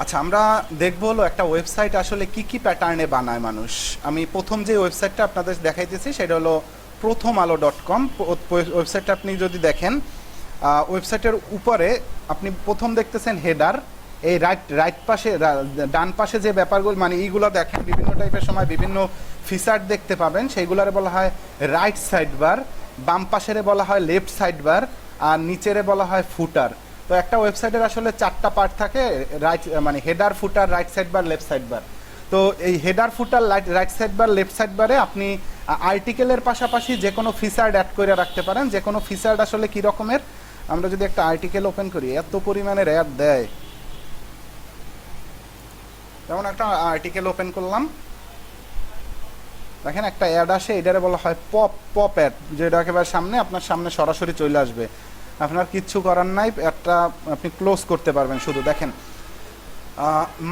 আচ্ছা, আমরা দেখবো হলো একটা ওয়েবসাইট আসলে কি কি প্যাটার্নে বানায় মানুষ। আমি প্রথম যে ওয়েবসাইটটা আপনাদের দেখাইতেছি সেটা হলো prothomalo.com। ওয়েবসাইটটা আপনি যদি দেখেন, ওয়েবসাইটের উপরে আপনি প্রথম দেখতেছেন হেডার। এই রাইট রাইট পাশে ডান পাশে যে ব্যাপারগুলো মানে এইগুলো দেখেন, বিভিন্ন টাইপের সময় বিভিন্ন ফিচার দেখতে পাবেন, সেইগুলোরে বলা হয় রাইট সাইড বার, বাম পাশেরে বলা হয় লেফট সাইড বার, আর নিচেরে বলা হয় ফুটার। তো একটা ওয়েবসাইটের আসলে 4টা পার্ট থাকে, রাইট মানে header, footer, right side bar, left side bar. তো এই header, footer, right side bar, left side বারে আপনি আর্টিকেলের পাশাপাশি যে কোনো ফিচার অ্যাড করে রাখতে পারেন। যে কোনো ফিচার আসলে কী রকমের, আমরা যদি একটা আর্টিকেল ওপেন করি, এত পরিমাণের অ্যাড দেয়। যেমন একটা আর্টিকেল ওপেন করলাম, দেখেন একটা অ্যাড আসে, এটারে বলা হয় পপ অ্যাড, যেটা একেবারে সামনে আপনার সামনে সরাসরি চলে আসবে, আপনার কিচ্ছু করার নাই, একটা আপনি ক্লোজ করতে পারবেন। শুধু দেখেন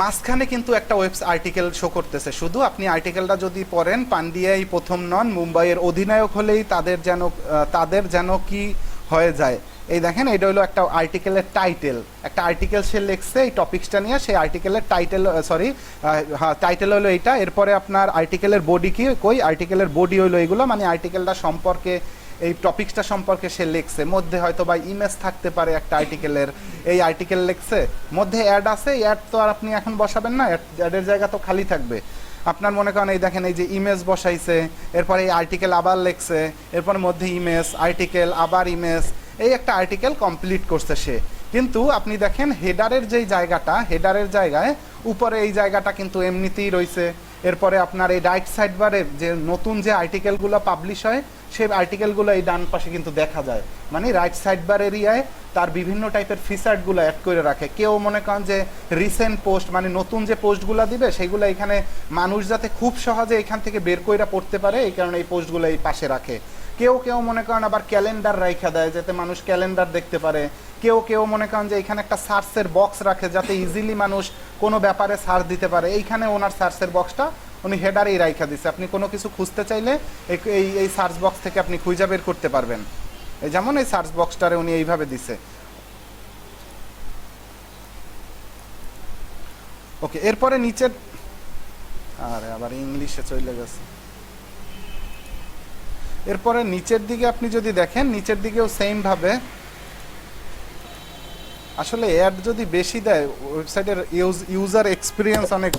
মাঝখানে কিন্তু একটা আর্টিকেল শো করতেছে, শুধু আপনি আর্টিকেলটা যদি পড়েন, পান্ডিয়াই প্রথম নন, মুম্বাইয়ের অধিনায়ক হলেই তাদের যেন কি হয়ে যায়। এই দেখেন, এটা হলো একটা আর্টিকেলের টাইটেল, একটা আর্টিকেল সে লিখছে এই টপিক্সটা নিয়ে, সেই আর্টিকেলের টাইটেল, হ্যাঁ টাইটেল হলো এইটা। এরপরে আপনার আর্টিকেলের বডি কি, কই আর্টিকেলের বডি হলো এইগুলো, মানে আর্টিকেলটা সম্পর্কে, এই টপিক্সটা সম্পর্কে সে লিখছে। মধ্যে হয়তো বা ইমেজ থাকতে পারে একটা আর্টিকেলের, এই আর্টিকেল লিখছে, মধ্যে অ্যাড আছে, অ্যাড তো আর আপনি এখন বসাবেন না, অ্যাডের জায়গা তো খালি থাকবে। আপনার মনে করেন এই দেখেন, এই যে ইমেজ বসাইছে, এরপরে এই আর্টিকেল আবার লিখছে, এরপর মধ্যে ইমেজ, আর্টিকেল, আবার ইমেজ, এই একটা আর্টিকেল কমপ্লিট করছে সে। কিন্তু আপনি দেখেন হেডারের যেই জায়গাটা, হেডারের জায়গায় উপরে এই জায়গাটা কিন্তু এমনিতেই রয়েছে। এরপরে আপনার এই রাইট সাইড বারে যে নতুন যে আর্টিকেলগুলো পাবলিশ হয়, সেই আর্টিকেলগুলো এই ডান পাশে কিন্তু দেখা যায়। মানে রাইট সাইড বার এরিয়ায় তার বিভিন্ন টাইপের ফিচারগুলো অ্যাড করে রাখে। কেউ মনে করেন যে রিসেন্ট পোস্ট, মানে নতুন যে পোস্টগুলো দিবে সেইগুলো এখানে মানুষ যাতে খুব সহজে এখান থেকে বের করে পড়তে পারে, এই কারণে এই পোস্টগুলো এই পাশে রাখে। কেউ মনে করেন আবার ক্যালেন্ডার রাইখা দেয়, যাতে মানুষ ক্যালেন্ডার দেখতে পারে। কেউ মনে করেন যে এখানে একটা সার্চের বক্স রাখে, যাতে ইজিলি মানুষ কোনো ব্যাপারে সার্চ দিতে পারে। এইখানে ওনার সার্চের বক্সটা উনি হেডারেই রাইখা দিচ্ছে, আপনি কোনো কিছু খুঁজতে চাইলে এই সার্চ বক্স থেকে আপনি খুঁজে বের করতে পারবেন। এই যেমন এই সার্চ বক্সটারে উনি এইভাবে দিছে। ওকে, এরপরে নিচের, আরে আবার ইংলিশে চলে গেছে। এরপরে নিচের দিকে আপনি যদি দেখেন, নিচের দিকেও সেম ভাবে আসলে অ্যাড যদি বেশি দেয়, ওয়েবসাইটের ইউজার এক্সপিরিয়েন্স অনেক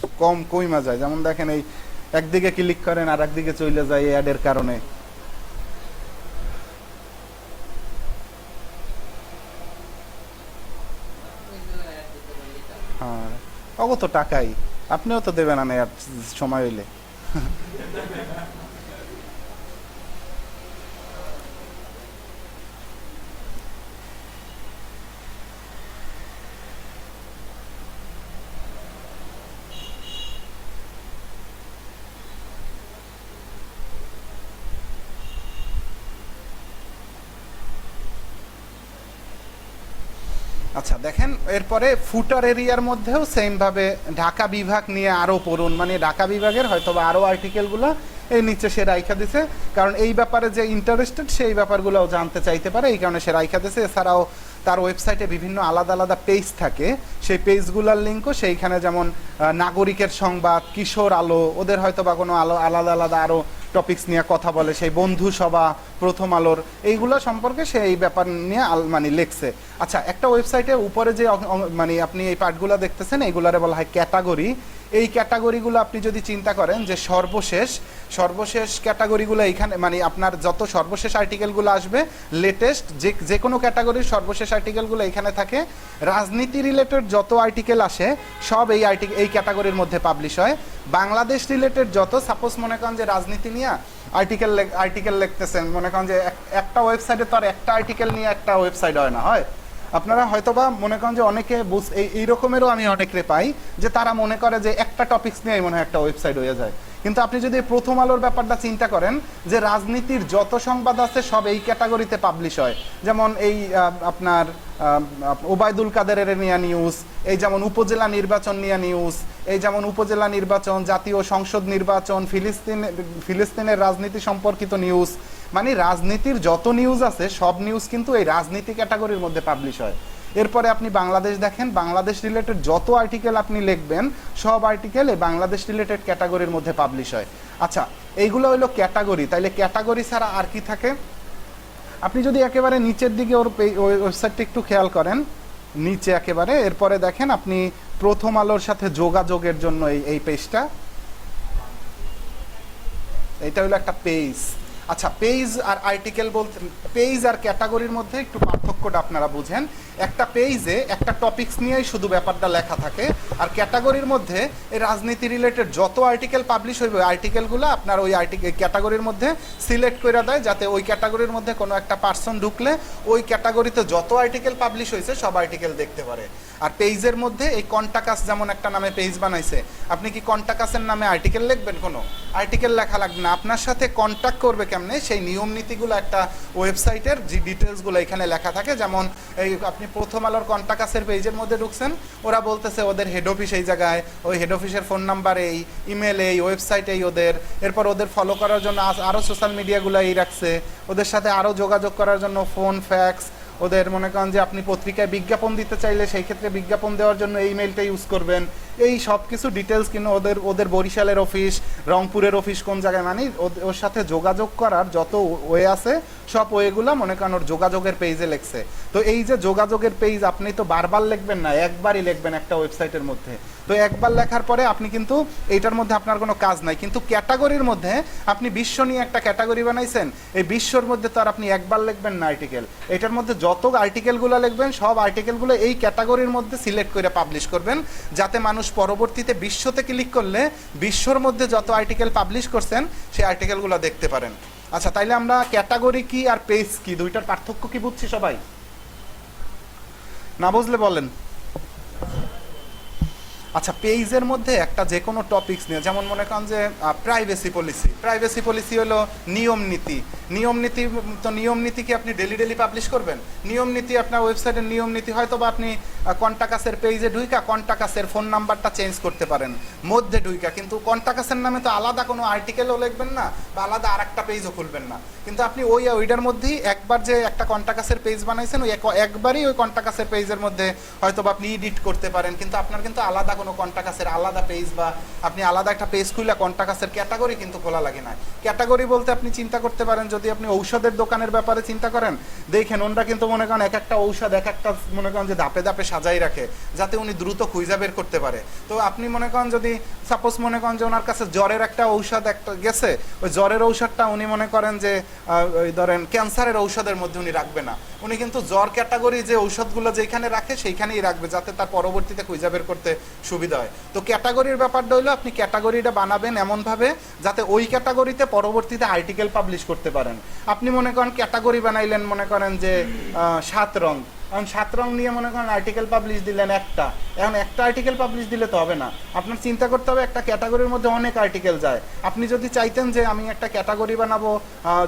কমা যায়। যেমন দেখেন, এই একদিকে ক্লিক করেন আর একদিকে চলে যায় অ্যাডের কারণে। হ্যাঁ, অগত টাকাই, আপনিও তো দেবেন না অ্যাড সময় হইলে। আচ্ছা দেখেন, এরপরে ফুটার এরিয়ার মধ্যেও সেমভাবে ঢাকা বিভাগ নিয়ে আরও পড়ুন, মানে ঢাকা বিভাগের হয়তো বা আরও আর্টিকেলগুলো এই নিচে সে রাইখা দিছে, কারণ এই ব্যাপারে যে ইন্টারেস্টেড সেই ব্যাপারগুলোও জানতে চাইতে পারে, এই কারণে সে রাইখা দিছে। এছাড়াও তার ওয়েবসাইটে বিভিন্ন আলাদা আলাদা পেজ থাকে, সেই পেজগুলোর লিঙ্কও সেইখানে, যেমন নাগরিকের সংবাদ, কিশোর আলো, ওদের হয়তো বা কোনো আলাদা আলাদা আরও টপিকস নিয়ে কথা বলে, সেই বন্ধু সভা, প্রথম আলোর, এইগুলো সম্পর্কে সে এই ব্যাপার নিয়ে মানে লিখছে। আচ্ছা, একটা ওয়েবসাইটের উপরে যে মানে আপনি এই পার্টগুলো দেখতেছেন, এইগুলারে বলা হয় ক্যাটাগরি। এই ক্যাটাগরিগুলো আপনি যদি চিন্তা করেন যে সর্বশেষ ক্যাটাগরিগুলো এইখানে, মানে আপনার যত সর্বশেষ আর্টিকেলগুলো আসবে, লেটেস্ট যে কোনো ক্যাটাগরির সর্বশেষ আর্টিকেলগুলো এখানে থাকে। রাজনীতি রিলেটেড যত আর্টিকেল আসে সব এই ক্যাটাগরির মধ্যে পাবলিশ হয়। বাংলাদেশ রিলেটেড যত, সাপোজ মনে করেন যে রাজনীতি নিয়ে আর্টিকেল লিখতেছেন, মনে করেন যে একটা ওয়েবসাইটে তো আর একটা আর্টিকেল নিয়ে একটা ওয়েবসাইট হয় না, হয় আপনারা হয়তোবা মনে করেন যে অনেকে এই রকমেরও আমি অনেকে পাই যে তারা মনে করে যে একটা টপিকস নিয়ে মনে হয় একটা ওয়েবসাইট হয়ে যায়। কিন্তু আপনি যদি প্রথম আলোর ব্যাপারটা চিন্তা করেন, যে রাজনীতির যত সংবাদ আছে সব এই ক্যাটাগরিতে পাবলিশ হয়। যেমন এই আপনার ওবায়দুল কাদেরের নিয়ে নিউজ, এই যেমন উপজেলা নির্বাচন নিয়ে নিউজ, এই যেমন উপজেলা নির্বাচন, জাতীয় সংসদ নির্বাচন, ফিলিস্তিনের রাজনীতি সম্পর্কিত নিউজ, মানে রাজনীতির যত নিউজ আছে সব নিউজ কিন্তু এই রাজনীতি ক্যাটাগরির মধ্যে পাবলিশ হয়। এরপরে আপনি বাংলাদেশ দেখেন, বাংলাদেশ রিলেটেড যত আর্টিকেল আপনি লিখবেন সব আর্টিকেল এই বাংলাদেশ রিলেটেড ক্যাটাগরির মধ্যে পাবলিশ হয়। আচ্ছা, এইগুলো হলো ক্যাটাগরি। তাইলে ক্যাটাগরি ছাড়া আর কি থাকে? আপনি যদি একেবারে নিচের দিকে ওর ওয়েবসাইটটা একটু খেয়াল করেন, নিচে একেবারে, এরপরে দেখেন আপনি প্রথম আলোর সাথে যোগাযোগের জন্য এই পেজটা, এটা হলো একটা পেজ। আচ্ছা, পেজ আর আর্টিকেল বলতে, পেজ আর ক্যাটাগরির মধ্যে একটু পার্থক্যটা আপনারা বুঝেন। একটা পেজে একটা টপিকস নিয়েই শুধু ব্যাপারটা লেখা থাকে, আর ক্যাটাগরির মধ্যে এই রাজনীতি রিলেটেড যত আর্টিকেল পাবলিশ হইবে আর্টিকেলগুলো আপনার ওই ক্যাটাগরির মধ্যে সিলেক্ট করে দেয়, যাতে ওই ক্যাটাগরির মধ্যে কোনো একটা পার্সন ঢুকলে ওই ক্যাটাগরিতে যত আর্টিকেল পাবলিশ হয়েছে সব আর্টিকেল দেখতে পারে। আর পেজের মধ্যে এই কন্টাকাস যেমন একটা নামে পেজ বানাইছে, আপনি কি কন্টাকাসের নামে আর্টিকেল লিখবেন? কোনো আর্টিকেল লেখা লাগবে না। আপনার সাথে কন্ট্যাক্ট করবে কেমনে সেই নিয়ম নীতিগুলো একটা ওয়েবসাইটের যে ডিটেলসগুলো এখানে লেখা থাকে। যেমন এই আপনি প্রথম আলোর কন্টাকাসের পেজের মধ্যে ঢুকছেন, ওরা বলতেছে ওদের হেড অফিস এই জায়গায়, ওই হেড অফিসের ফোন নাম্বার এই, ইমেল এই, ওয়েবসাইট এই ওদের, এরপর ওদের ফলো করার জন্য আরও সোশ্যাল মিডিয়াগুলো এই রাখছে, ওদের সাথে আরও যোগাযোগ করার জন্য ফোন, ফ্যাক্স, ওদের মনে করেন যে আপনি পত্রিকায় বিজ্ঞাপন দিতে চাইলে সেই ক্ষেত্রে বিজ্ঞাপন দেওয়ার জন্য এই মেইলটা ইউজ করবেন। এই সব কিছু ডিটেলস কিন্তু ওদের বরিশালের অফিস, রংপুরের অফিস কোন জায়গায়, মানে ওর সাথে যোগাযোগ করার যত ওয়ে আছে সব ওয়েগুলো মনে করেন ওর যোগাযোগের পেজে লেখছে। তো এই যে যোগাযোগের পেজ আপনি তো বারবার লিখবেন না, একবারই লিখবেন একটা ওয়েবসাইটের মধ্যে। তো একবার লেখার পরে আপনি কিন্তু এইটার মধ্যে আপনার কোনো কাজ নাই। কিন্তু ক্যাটাগরির মধ্যে আপনি বিশ্ব নিয়ে একটা ক্যাটাগরি বানাইছেন, এই বিশ্বর মধ্যে তো আর আপনি একবার লিখবেন না আর্টিকেল। এটার মধ্যে যত আর্টিকেলগুলো লিখবেন সব আর্টিকেলগুলো এই ক্যাটাগরির মধ্যে সিলেক্ট করে পাবলিশ করবেন, যাতে মানুষ পরবর্তীতে বিশ্বতে ক্লিক করলে বিশ্বর মধ্যে যত আর্টিকেল পাবলিশ করছেন সেই আর্টিকেলগুলো দেখতে পারেন। আচ্ছা, তাইলে আমরা ক্যাটাগরি কি আর পেজ কি দুইটার পার্থক্য কি বুঝছি সবাই? না বুঝলে বলেন। আচ্ছা, পেজের মধ্যে একটা যে কোনো টপিকস নিয়ে, যেমন মনে করেন যে প্রাইভেসি পলিসি, প্রাইভেসি পলিসি হলো নিয়ম নীতি। নিয়ম নীতি, তো নিয়ম নীতি কি আপনি ডেলি পাবলিশ করবেন? নিয়ম নীতি আপনার ওয়েবসাইটের নিয়ম নীতি হয়তো বা আপনি কন্টাকাসের পেজে ঢুইকা কন্টাকাসের ফোন নাম্বারটা চেঞ্জ করতে পারেন মধ্যে ঢুইকা, কিন্তু কন্টাকাসের নামে তো আলাদা কোনো আর্টিকেলও লিখবেন না বা আলাদা আর একটা পেজও খুলবেন না। কিন্তু আপনি ওইটার মধ্যেই একবার যে একটা কন্টাকাসের পেজ বানাইছেন, ওই একবারই ওই কন্টাকাসের পেজের মধ্যে হয়তো বা আপনি এডিট করতে পারেন, কিন্তু আপনার কিন্তু আলাদা কোনো কন্টাকাসের আলাদা পেজ বা আপনি আলাদা একটা পেজ খুলে কন্টাকাসের ক্যাটাগরি কিন্তু খোলা লাগে না। ক্যাটাগরি বলতে আপনি চিন্তা করতে পারেন, যদি আপনি ঔষধের দোকানের ব্যাপারে চিন্তা করেন, দেখেন ওনরা কিন্তু মনে করেন এক একটা ঔষধ এক একটা মনে করেন যে ধাপে ধাপে সাজাই রাখে যাতে উনি দ্রুত খুঁজা বের করতে পারে। তো আপনি মনে করেন যদি সাপোজ মনে করেন যে ওনার কাছে জ্বরের একটা ঔষধ একটা গেছে, ওই জ্বরের ঔষধটা উনি মনে করেন যে ওই ধরেন ক্যান্সারের ঔষধের মধ্যে উনি রাখবে না, উনি কিন্তু জ্বর ক্যাটাগরি যে ঔষধগুলো যেখানে রাখে সেইখানেই রাখবে, যাতে তার পরবর্তীতে খুঁজা বের করতে সুবিধা হয়। তো ক্যাটাগরির ব্যাপারটা হলো আপনি ক্যাটাগরিটা বানাবেন এমনভাবে যাতে ওই ক্যাটাগরিতে পরবর্তীতে আর্টিকেল পাবলিশ করতে পারেন। আপনি মনে করেন ক্যাটাগরি বানাইলেন মনে করেন যে 7 রং, এখন 7 রং নিয়ে মনে করেন আর্টিকেল পাবলিশ দিলেন একটা, এখন একটা আর্টিকেল পাবলিশ দিলে তো হবে না, আপনার চিন্তা করতে হবে একটা ক্যাটাগরির মধ্যে অনেক আর্টিকেল যায়। আপনি যদি চাইতেন যে আমি একটা ক্যাটাগরি বানাবো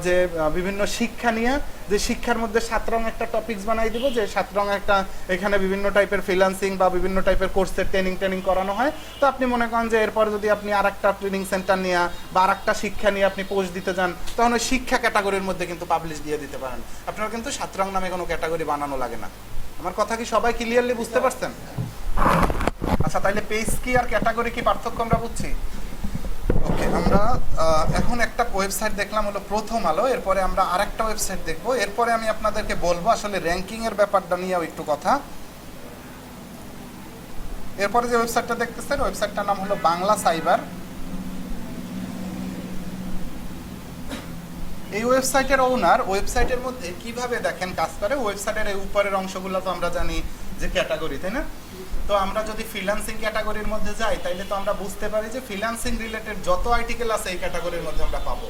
যে বিভিন্ন শিক্ষা নিয়ে, যে শিক্ষার মধ্যে 7 রং একটা টপিকস বানাই দিব, যে 7 রং একটা এখানে বিভিন্ন টাইপের ফ্রিল্যান্সিং বা বিভিন্ন টাইপের কোর্সের ট্রেনিং করানো হয়, তো আপনি মনে করেন যে এরপর যদি আপনি আর একটা ট্রেনিং সেন্টার নিয়ে বা আর একটা শিক্ষা নিয়ে আপনি পোস্ট দিতে যান, তখন ওই শিক্ষা ক্যাটাগরির মধ্যে কিন্তু পাবলিশ দিয়ে দিতে পারেন। আপনার কিন্তু 7 রং নামে কোনো ক্যাটাগরি বানানো লাগে না। আমার কথা কি সবাই ক্লিয়ারলি বুঝতে পারছেন? আচ্ছা, তাইলে পেজ কি আর ক্যাটাগরি কি পার্থক্য আমরা বুঝছি। ওকে, আমরা এখন একটা ওয়েবসাইট দেখলাম হলো প্রথম আলো, এরপরে আমরা আরেকটা ওয়েবসাইট দেখবো, এরপরে আমি আপনাদেরকে বলবো আসলে র্যাঙ্কিং এর ব্যাপারটা নিয়েও একটু কথা। এরপরে যে ওয়েবসাইটটা দেখতেছেন ওয়েবসাইটটার নাম হলো বাংলা সাইবার। এই ওয়েবসাইটের ওনার ওয়েবসাইটের মধ্যে কিভাবে দেখেন কাজ করে, ওয়েবসাইটের এই উপরের অংশগুলো তো আমরা জানি যে ক্যাটাগরি, তাই না? তো আমরা যদি ফ্রিল্যান্সিং ক্যাটাগরির মধ্যে যাই তাইলে তো আমরা বুঝতে পারি যে ফ্রিল্যান্সিং রিলেটেড যত আর্টিকেল আছে এই ক্যাটাগরির মধ্যে আমরা পাবো।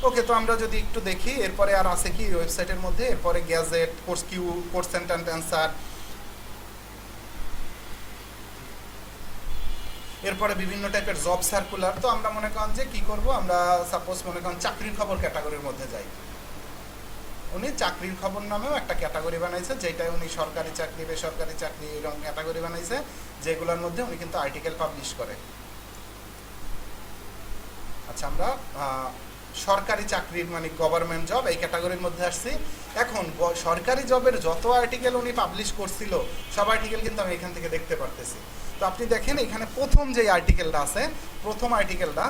ওকে, তো আমরা যদি একটু দেখি এরপরে আর আছে কি ওয়েবসাইটের মধ্যে, এরপরে গ্যাজেট, কোর্স কিউ, কোশ্চেন অ্যান্ড অ্যান্সার, এরপরে বিভিন্ন টাইপের জব সার্কুলার। তো আমরা মনে করেন যে কি করব, আমরা সাপোজ মনে করেন চাকরির খবর ক্যাটাগরির মধ্যে যাই। উনি চাকরির খবর নামেও একটা ক্যাটাগরি বানাইছে, যেটাই উনি সরকারি চাকরি, বেসরকারি চাকরি এরকম ক্যাটাগরি বানাইছে, যেগুলোর মধ্যে উনি কিন্তু আর্টিকেল পাবলিশ করে। আচ্ছা, আমরা সরকারি চাকরির মানে গভর্নমেন্ট জব এই ক্যাটাগরির মধ্যে আসছি। এখন সরকারি জবের যত আর্টিকেল উনি পাবলিশ করছিল সব আর্টিকেল কিন্তু আমি এখান থেকে দেখতে পারতেছি। তো আপনি দেখেন এখানে প্রথম যে আর্টিকেলটা আছে, প্রথম আর্টিকেলটা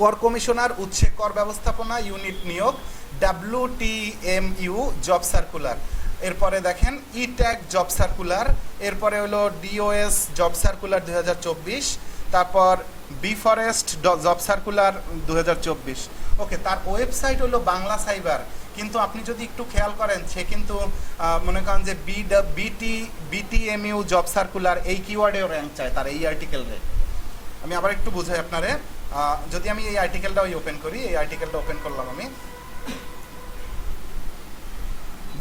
কর কমিশনার উৎসে কর ব্যবস্থাপনা ইউনিট নিয়োগ WTMU জব সার্কুলার। এরপরে দেখেন ইট্যাগ জব সার্কুলার, এরপরে হলো DOS জব সার্কুলার 2024, তারপর বি ফরেস্ট জব সার্কুলার 2024। ওকে, তার ওয়েবসাইট হলো বাংলা সাইবার, কিন্তু আপনি যদি একটু খেয়াল করেন সে কিন্তু মনে করেন যে BTMU জব সার্কুলার এই কিওয়ার্ডেও র্যাঙ্ক চায় তার এই আর্টিকেলে। আমি আবার একটু বুঝাই আপনারে, যদি আমি এই আর্টিকেলটা ওপেন করি, এই আর্টিকেলটা ওপেন করলাম আমি,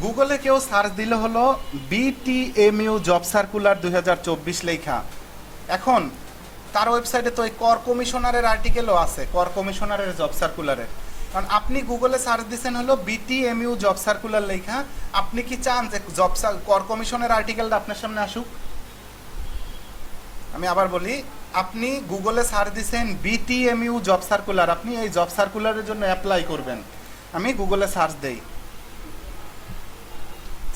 গুগলে কেউ সার্চ দিলে হলো BTMU জব সার্কুলার 2024 লেখা। এখন তার ওয়েবসাইটে তো এই কর কমিশনারের আর্টিকেলও আছে, কর কমিশনারের জব সার্কুলারের। কারণ আপনি গুগলে সার্চ দিচ্ছেন হলো BTMU জব সার্কুলার লেখা, আপনি কি চান যে কর কমিশনের আর্টিকেলটা আপনার সামনে আসুক? আমি আবার বলি, আপনি গুগলে সার্চ দিচ্ছেন BTMU জব সার্কুলার, আপনি এই জব সার্কুলারের জন্য অ্যাপ্লাই করবেন। আমি গুগলে সার্চ দেই,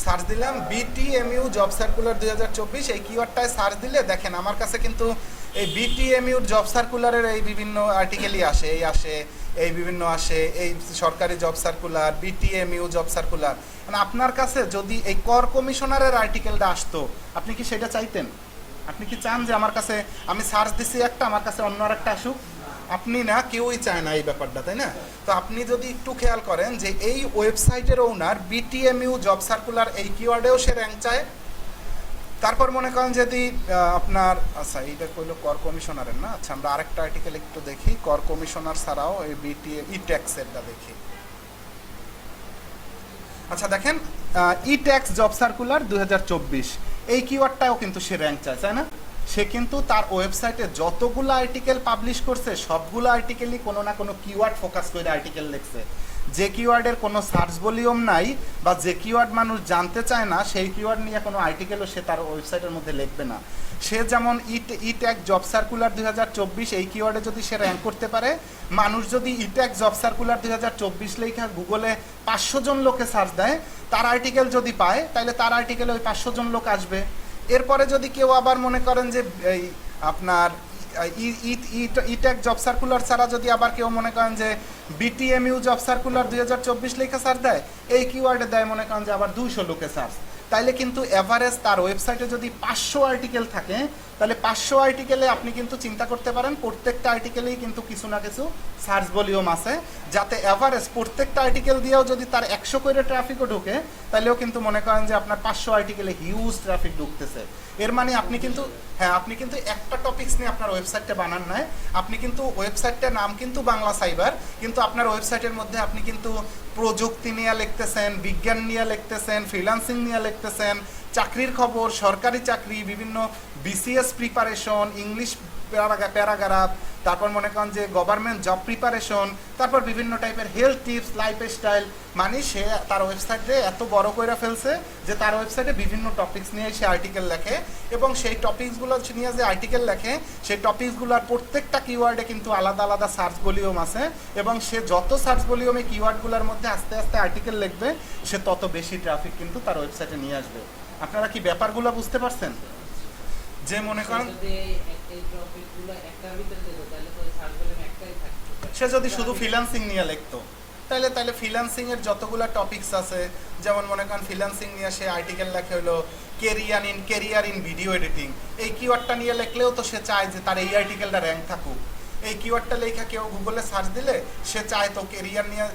সার্চ দিলাম BTMU জব সার্কুলার 2024, এই কিওয়ার্ডটায় সার্চ দিলে দেখেন আমার কাছে কিন্তু এই BTMU জব সার্কুলারের এই বিভিন্ন আর্টিকেলই আসে, এই বিভিন্ন আসে, এই সরকারি job circular, BTMU job circular. মানে আপনার কাছে যদি এই কর কমিশনারের আর্টিকেলটা আসতো, আপনি কি সেটা চাইতেন? আপনি কি চান যে আমার কাছে আমি সার্চ দিছি একটা, আমার কাছে অন্য আরেকটা আসুক? আপনি না, কেউই চায় না এই ব্যাপারটা, তাই না? তো আপনি যদি একটু খেয়াল করেন যে এই ওয়েবসাইটের ওনার BTMU জব সার্কুলার এই কিওয়ার্ডেও সে র্যাঙ্ক চায়। তারপর মনে করেন যদি আপনার, আচ্ছা এইটা কইলো কর কমিশনারের না, আচ্ছা আমরা আরেকটা আর্টিকেল একটু দেখি, কর কমিশনার ছাড়াও এই ইট্যাক্সেরটা দেখি। আচ্ছা দেখেন ইট্যাক্স জব সার্কুলার 2024 এই কিওয়ার্ডটাও কিন্তু সে র্যাঙ্ক চায়, তাই না? সে কিন্তু তার ওয়েবসাইটে যতগুলো আর্টিকেল পাবলিশ করছে সবগুলো আর্টিকেলই কোনো না কোনো কিওয়ার্ড ফোকাস করে আর্টিকেল লিখছে। যে কিওয়ার্ডের কোনো সার্চ ভলিউম নাই বা যে কিওয়ার্ড মানুষ জানতে চায় না সেই কিওয়ার্ড নিয়ে কোনো আর্টিকেলও সে তার ওয়েবসাইটের মধ্যে লিখবে না। সে যেমন ইট্যাগ জব সার্কুলার 2024 এই কিওয়ার্ডে যদি সে র্যাঙ্ক করতে পারে, মানুষ যদি ইট্যাগ জব সার্কুলার 2024 লেখা গুগলে 500 জন লোকে সার্চ দেয়, তার আর্টিকেল যদি পায় তাহলে তার আর্টিকেলে ওই 500 জন লোক আসবে। এরপরে যদি কেউ আবার মনে করেন যে এই আপনার ইট্যাগ জব সার্কুলার ছাড়া যদি আবার কেউ মনে করেন যে BTMU জব সার্কুলার 2024 লেখা সার্চ দেয়, এই কিওয়ার্ডে দেয় মনে করেন যে আবার 200 লোকে সার্চ, তাইলে কিন্তু এভারেজ তার ওয়েবসাইটে যদি 500 আর্টিকেল থাকে, তাহলে 500 আর্টিকেলে আপনি কিন্তু চিন্তা করতে পারেন প্রত্যেকটা আর্টিকেলেই কিন্তু কিছু না কিছু সার্চ ভলিউম আছে, যাতে এভারেজ প্রত্যেকটা আর্টিকেল দিয়েও যদি তার 100 করে ট্রাফিকও ঢোকে, তাহলেও কিন্তু মনে করেন যে আপনার 500 আর্টিকেলে হিউজ ট্রাফিক ঢুকতেছে। এর মানে আপনি কিন্তু, হ্যাঁ, আপনি কিন্তু একটা টপিকস নিয়ে আপনার ওয়েবসাইটটা বানান নাই, আপনি কিন্তু ওয়েবসাইটটার নাম কিন্তু বাংলা সাইবার, কিন্তু আপনার ওয়েবসাইটের মধ্যে আপনি কিন্তু প্রযুক্তি নিয়ে লিখতেছেন, বিজ্ঞান নিয়ে লিখতেছেন, ফ্রিল্যান্সিং নিয়ে লিখতেছেন, চাকরির খবর, সরকারি চাকরি, বিভিন্ন BCS প্রিপারেশন, ইংলিশ প্যারাগ্রাফ, তারপর মনে করেন যে গভর্নমেন্ট জব প্রিপারেশন, তারপর বিভিন্ন টাইপের হেলথ টিপস, লাইফস্টাইল। মানে সে তার ওয়েবসাইটে এত বড় করে ফেলছে যে তার ওয়েবসাইটে বিভিন্ন টপিকস নিয়ে সে আর্টিকেল লেখে, এবং সেই টপিকসগুলো নিয়ে যে আর্টিকেল লেখে সেই টপিকসগুলোর প্রত্যেকটা কিওয়ার্ডে কিন্তু আলাদা আলাদা সার্চ ভলিউম আছে, এবং সে যত সার্চ ভলিউমে কিওয়ার্ডগুলোর মধ্যে আস্তে আস্তে আর্টিকেল লিখবে, সে তত বেশি ট্রাফিক কিন্তু তার ওয়েবসাইটে নিয়ে আসবে। আপনারা কি ব্যাপারগুলো বুঝতে পারছেন? যে মনে করেন সে যদি শুধু ফ্রিল্যান্সিং নিয়ে লিখতো, তাহলে ফ্রিল্যান্সিং এর যতগুলো টপিকস আছে, যেমন মনে করেন ফ্রিল্যান্সিং নিয়ে সে আর্টিকেল লেখে হলো কেরিয়ার ইন ভিডিও এডিটিং, এই কিওয়ার্ডটা নিয়ে লিখলেও তো সে চায় যে তার এই আর্টিকেলটা র্যাঙ্ক থাকুক। এই কিওয়ার্ডটা লেখা কেউ গুগলে সার্চ দিলে সে চায় তো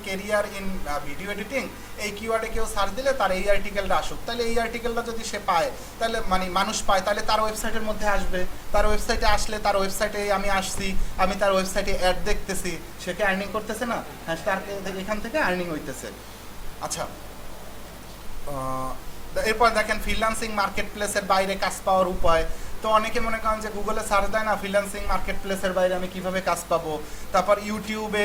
কেরিয়ার ইন ভিডিও এডিটিং এই কিওয়ার্ডে কেউ সার্চ দিলে তার এই আর্টিকেলটা আসুক, তাহলে এই আর্টিকেলটা যদি সে পায়, তাহলে মানে মানুষ পায়, তাহলে তার ওয়েবসাইটের মধ্যে আসবে। তার ওয়েবসাইটে আসলে তার ওয়েবসাইটে আমি আসছি, আমি তার ওয়েবসাইটে অ্যাড দেখতেছি, সে কি আর্নিং করতেছে না? হ্যাঁ, তার এখান থেকে আর্নিং হইতেছে। আচ্ছা, এরপর দেখেন ফ্রিল্যান্সিং মার্কেট প্লেসের বাইরে কাজ পাওয়ার উপায়। তো অনেকে মনে করেন যে গুগলে সার্চ দেয় না ফ্রিল্যান্সিং মার্কেট প্লেসের বাইরে আমি কিভাবে কাজ পাবো, তারপর ইউটিউবে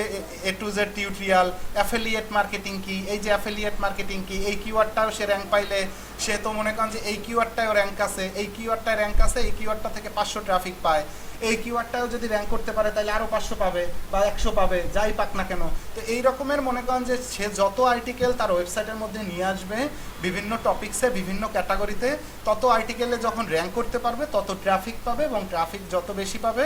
A to Z tutorial, affiliate marketing কি, এই যে অ্যাফিলিয়েট মার্কেটিং কি, এই কিওয়ার্ডটাও সে র্যাঙ্ক পাইলে সে তো মনে করেন যে এই কিওয়ার্ডটায় র্যাঙ্ক আছে, এই কিওয়ার্ডটায় র্যাঙ্ক আছে, এই কিওয়ার্ডটা থেকে 500 ট্রাফিক পায়, এই কিওয়ার্ডটাও যদি র্যাঙ্ক করতে পারে তাহলে আরও 500 পাবে বা 100 পাবে, যাই পাক না কেন। তো এই রকমের মনে করেন যে সে যত আর্টিকেল তার ওয়েবসাইটের মধ্যে নিয়ে আসবে বিভিন্ন টপিক্সে, বিভিন্ন ক্যাটাগরিতে, তত আর্টিকেলে যখন র্যাঙ্ক করতে পারবে তত ট্রাফিক পাবে, এবং ট্রাফিক যত বেশি পাবে,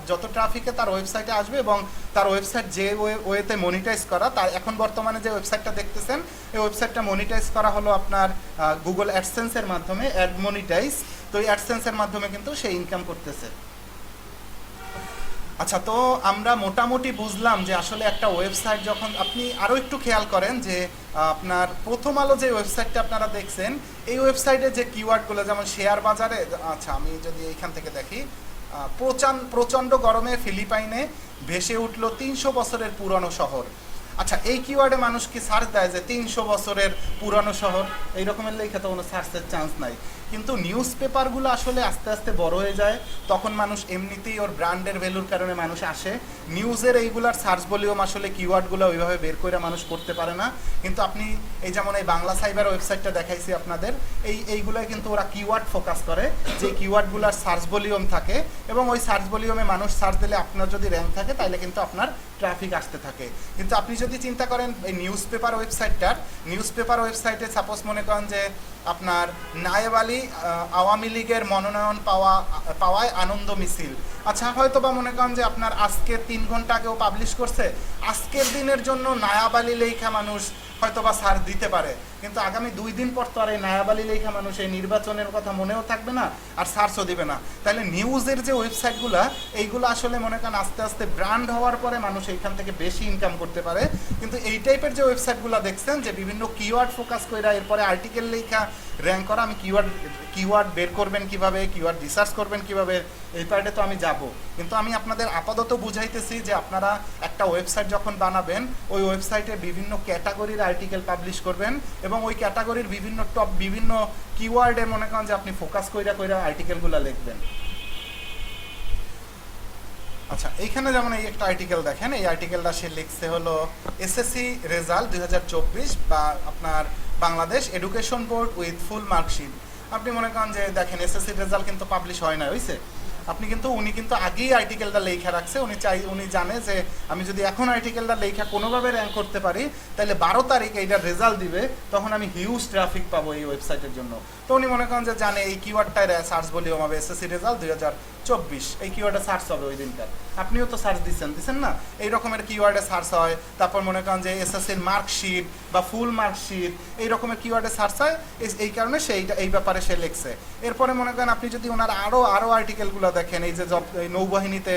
যত ট্রাফিকে তার ওয়েবসাইটে আসবে, এবং তার ওয়েবসাইট যে ওয়েতে মনিটাইজ করা, তার এখন বর্তমানে যে ওয়েবসাইটটা দেখতেছেন এই ওয়েবসাইটটা মনিটাইজ করা হলো আপনার গুগল অ্যাডসেন্সের মাধ্যমে, অ্যাড মনিটাইজ। তো এই অ্যাডসেন্সের মাধ্যমে কিন্তু সে ইনকাম করতেছে। আচ্ছা, তো আমরা মোটামুটি বুঝলাম যে আসলে একটা ওয়েবসাইট যখন আপনি আরও একটু খেয়াল করেন যে আপনার প্রথম আলো যে ওয়েবসাইটটা আপনারা দেখছেন, এই ওয়েবসাইটে যে কিওয়ার্ডগুলো, যেমন শেয়ার বাজারে, আচ্ছা আমি যদি এইখান থেকে দেখি, প্রচণ্ড গরমে ফিলিপাইনে ভেসে উঠল 300 বছরের পুরনো শহর। আচ্ছা, এই কিওয়ার্ডে মানুষ কি সার্চ দেয় যে 300 বছরের পুরানো শহর? এই রকমের লেখা তো কোনো সার্চের চান্স নাই। কিন্তু নিউজ পেপারগুলো আসলে আস্তে আস্তে বড় হয়ে যায়, তখন মানুষ এমনিতেই ওর ব্র্যান্ডের ভ্যালুর কারণে মানুষ আসে। নিউজের এইগুলার সার্চ ভলিউম আসলে কিওয়ার্ডগুলো ওইভাবে বের করে মানুষ করতে পারে না। কিন্তু আপনি এই যেমন এই বাংলা সাইবার ওয়েবসাইটটা দেখাইছি আপনাদের, এইগুলোয় কিন্তু ওরা কিওয়ার্ড ফোকাস করে, যে কিওয়ার্ডগুলোর সার্চ ভলিউম থাকে, এবং ওই সার্চ ভলিউমে মানুষ সার্চ দিলে আপনার যদি র্যাঙ্ক থাকে তাহলে কিন্তু আপনার ট্রাফিক আসতে থাকে। কিন্তু আপনি যদি চিন্তা করেন এই নিউজ পেপার ওয়েবসাইটে সাপোজ মনে করেন যে আপনার নায়েব আলী আওয়ামী লীগের মনোনয়ন পাওয়ায় আনন্দ মিছিল, আচ্ছা হয়তো বা মনে করেন যে আপনার আজকে 3 ঘন্টা আগেও পাবলিশ করছে, আজকের দিনের জন্য নায়াব আলী লেখা মানুষ হয়তো বা সার্চ দিতে পারে, কিন্তু আগামী 2 দিন পর তো আর এই নায়াব আলী লেখা মানুষ এই নির্বাচনের কথা মনেও থাকবে না, আর সার্চও দিবে না। তাহলে নিউজের যে ওয়েবসাইটগুলো, এইগুলো আসলে মনে করেন আস্তে আস্তে ব্র্যান্ড হওয়ার পরে মানুষ এইখান থেকে বেশি ইনকাম করতে পারে। কিন্তু এই টাইপের যে ওয়েবসাইটগুলো দেখছেন যে বিভিন্ন কিওয়ার্ড ফোকাস করে এরপরে আর্টিকেল লেখা র্যাঙ্ক করা, আমি কিওয়ার্ড বের করবেন কিভাবে, কিওয়ার্ড রিসার্চ করবেন কিভাবে, এই পার্টে তো আমি যাব। কিন্তু আমি আপনাদের আপাতত বুঝাইতেছি যে আপনারা একটা ওয়েবসাইট যখন বানাবেন, ওই ওয়েবসাইটে বিভিন্ন ক্যাটাগরির আর্টিকেল পাবলিশ করবেন, এবং ওই ক্যাটাগরির বিভিন্ন কিওয়ার্ডের মনে করেন যে আপনি ফোকাস কইরা আর্টিকেলগুলো লিখবেন। আচ্ছা, এইখানে যেমন এই একটা আর্টিকেল দেখেন, এই আর্টিকেলটা সে লিখছে হলো এসএসসি রেজাল্ট 2024 বা আপনার Bangladesh education board with full marksheet. আপনি মনে করেন যে দেখেন এসএসসি রেজাল্ট কিন্তু পাবলিশ হয় না, হয়েছে, উনি কিন্তু আগেই আর্টিকেলটা লেখা রাখছে। উনি জানে যে আমি যদি এখন আর্টিকেলটা লেখা কোনোভাবে র্যাঙ্ক করতে পারি তাহলে 12 তারিখ এইটার রেজাল্ট দিবে, তখন আমি হিউজ ট্রাফিক পাবো এই ওয়েবসাইটের জন্য। তো উনি মনে করেন যে জানে এই কিওয়ার্ডটায় সার্চ ভলিউম হবে এসএসসি রেজাল্ট 2024, এই কিওয়ার্ডে সার্চ হবে ওই দিনকার। আপনিও তো সার্চ দিচ্ছেন না, এই রকমের কিওয়ার্ডে সার্চ হয়। তারপর মনে করেন যে এসএসসির মার্কশিট বা ফুল মার্কশিট, এই রকমের কিওয়ার্ডে সার্চ হয়, এই কারণে সে এই ব্যাপারে সে লিখছে। এরপরে মনে করেন আপনি যদি ওনার আরও আর্টিকেলগুলো দেখেন, এই যে নৌবাহিনীতে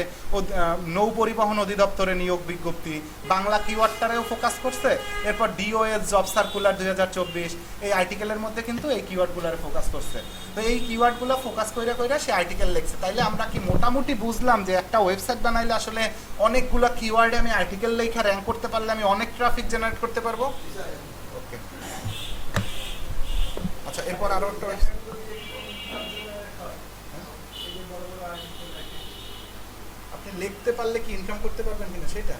নৌ পরিবহন অধিদপ্তরে নিয়োগ বিজ্ঞপ্তি, বাংলা কিওয়ার্ডটারেও ফোকাস করছে। এরপর ডিওএস জব সার্কুলার 2024, এই আর্টিকেলের মধ্যে কিন্তু এই কিওয়ার্ডগুলোর ফোকাস করছে। তো এই কিওয়ার্ডগুলো ফোকাস কইরা সে আর্টিকেল লিখছে। তাইলে আমরা কি মোটামুটি বুঝলাম যে একটা ওয়েবসাইট বানাইলে আসলে অনেকগুলো কিওয়ার্ডে আমি আর্টিকেল লেখা র্যাঙ্ক করতে পারলে আমি অনেক ট্রাফিক জেনারেট করতে পারবো। ওকে, আচ্ছা এরপর আরো একটা আপনি লিখতে পারলে কি ইনকাম করতে পারবেন কিনা সেটা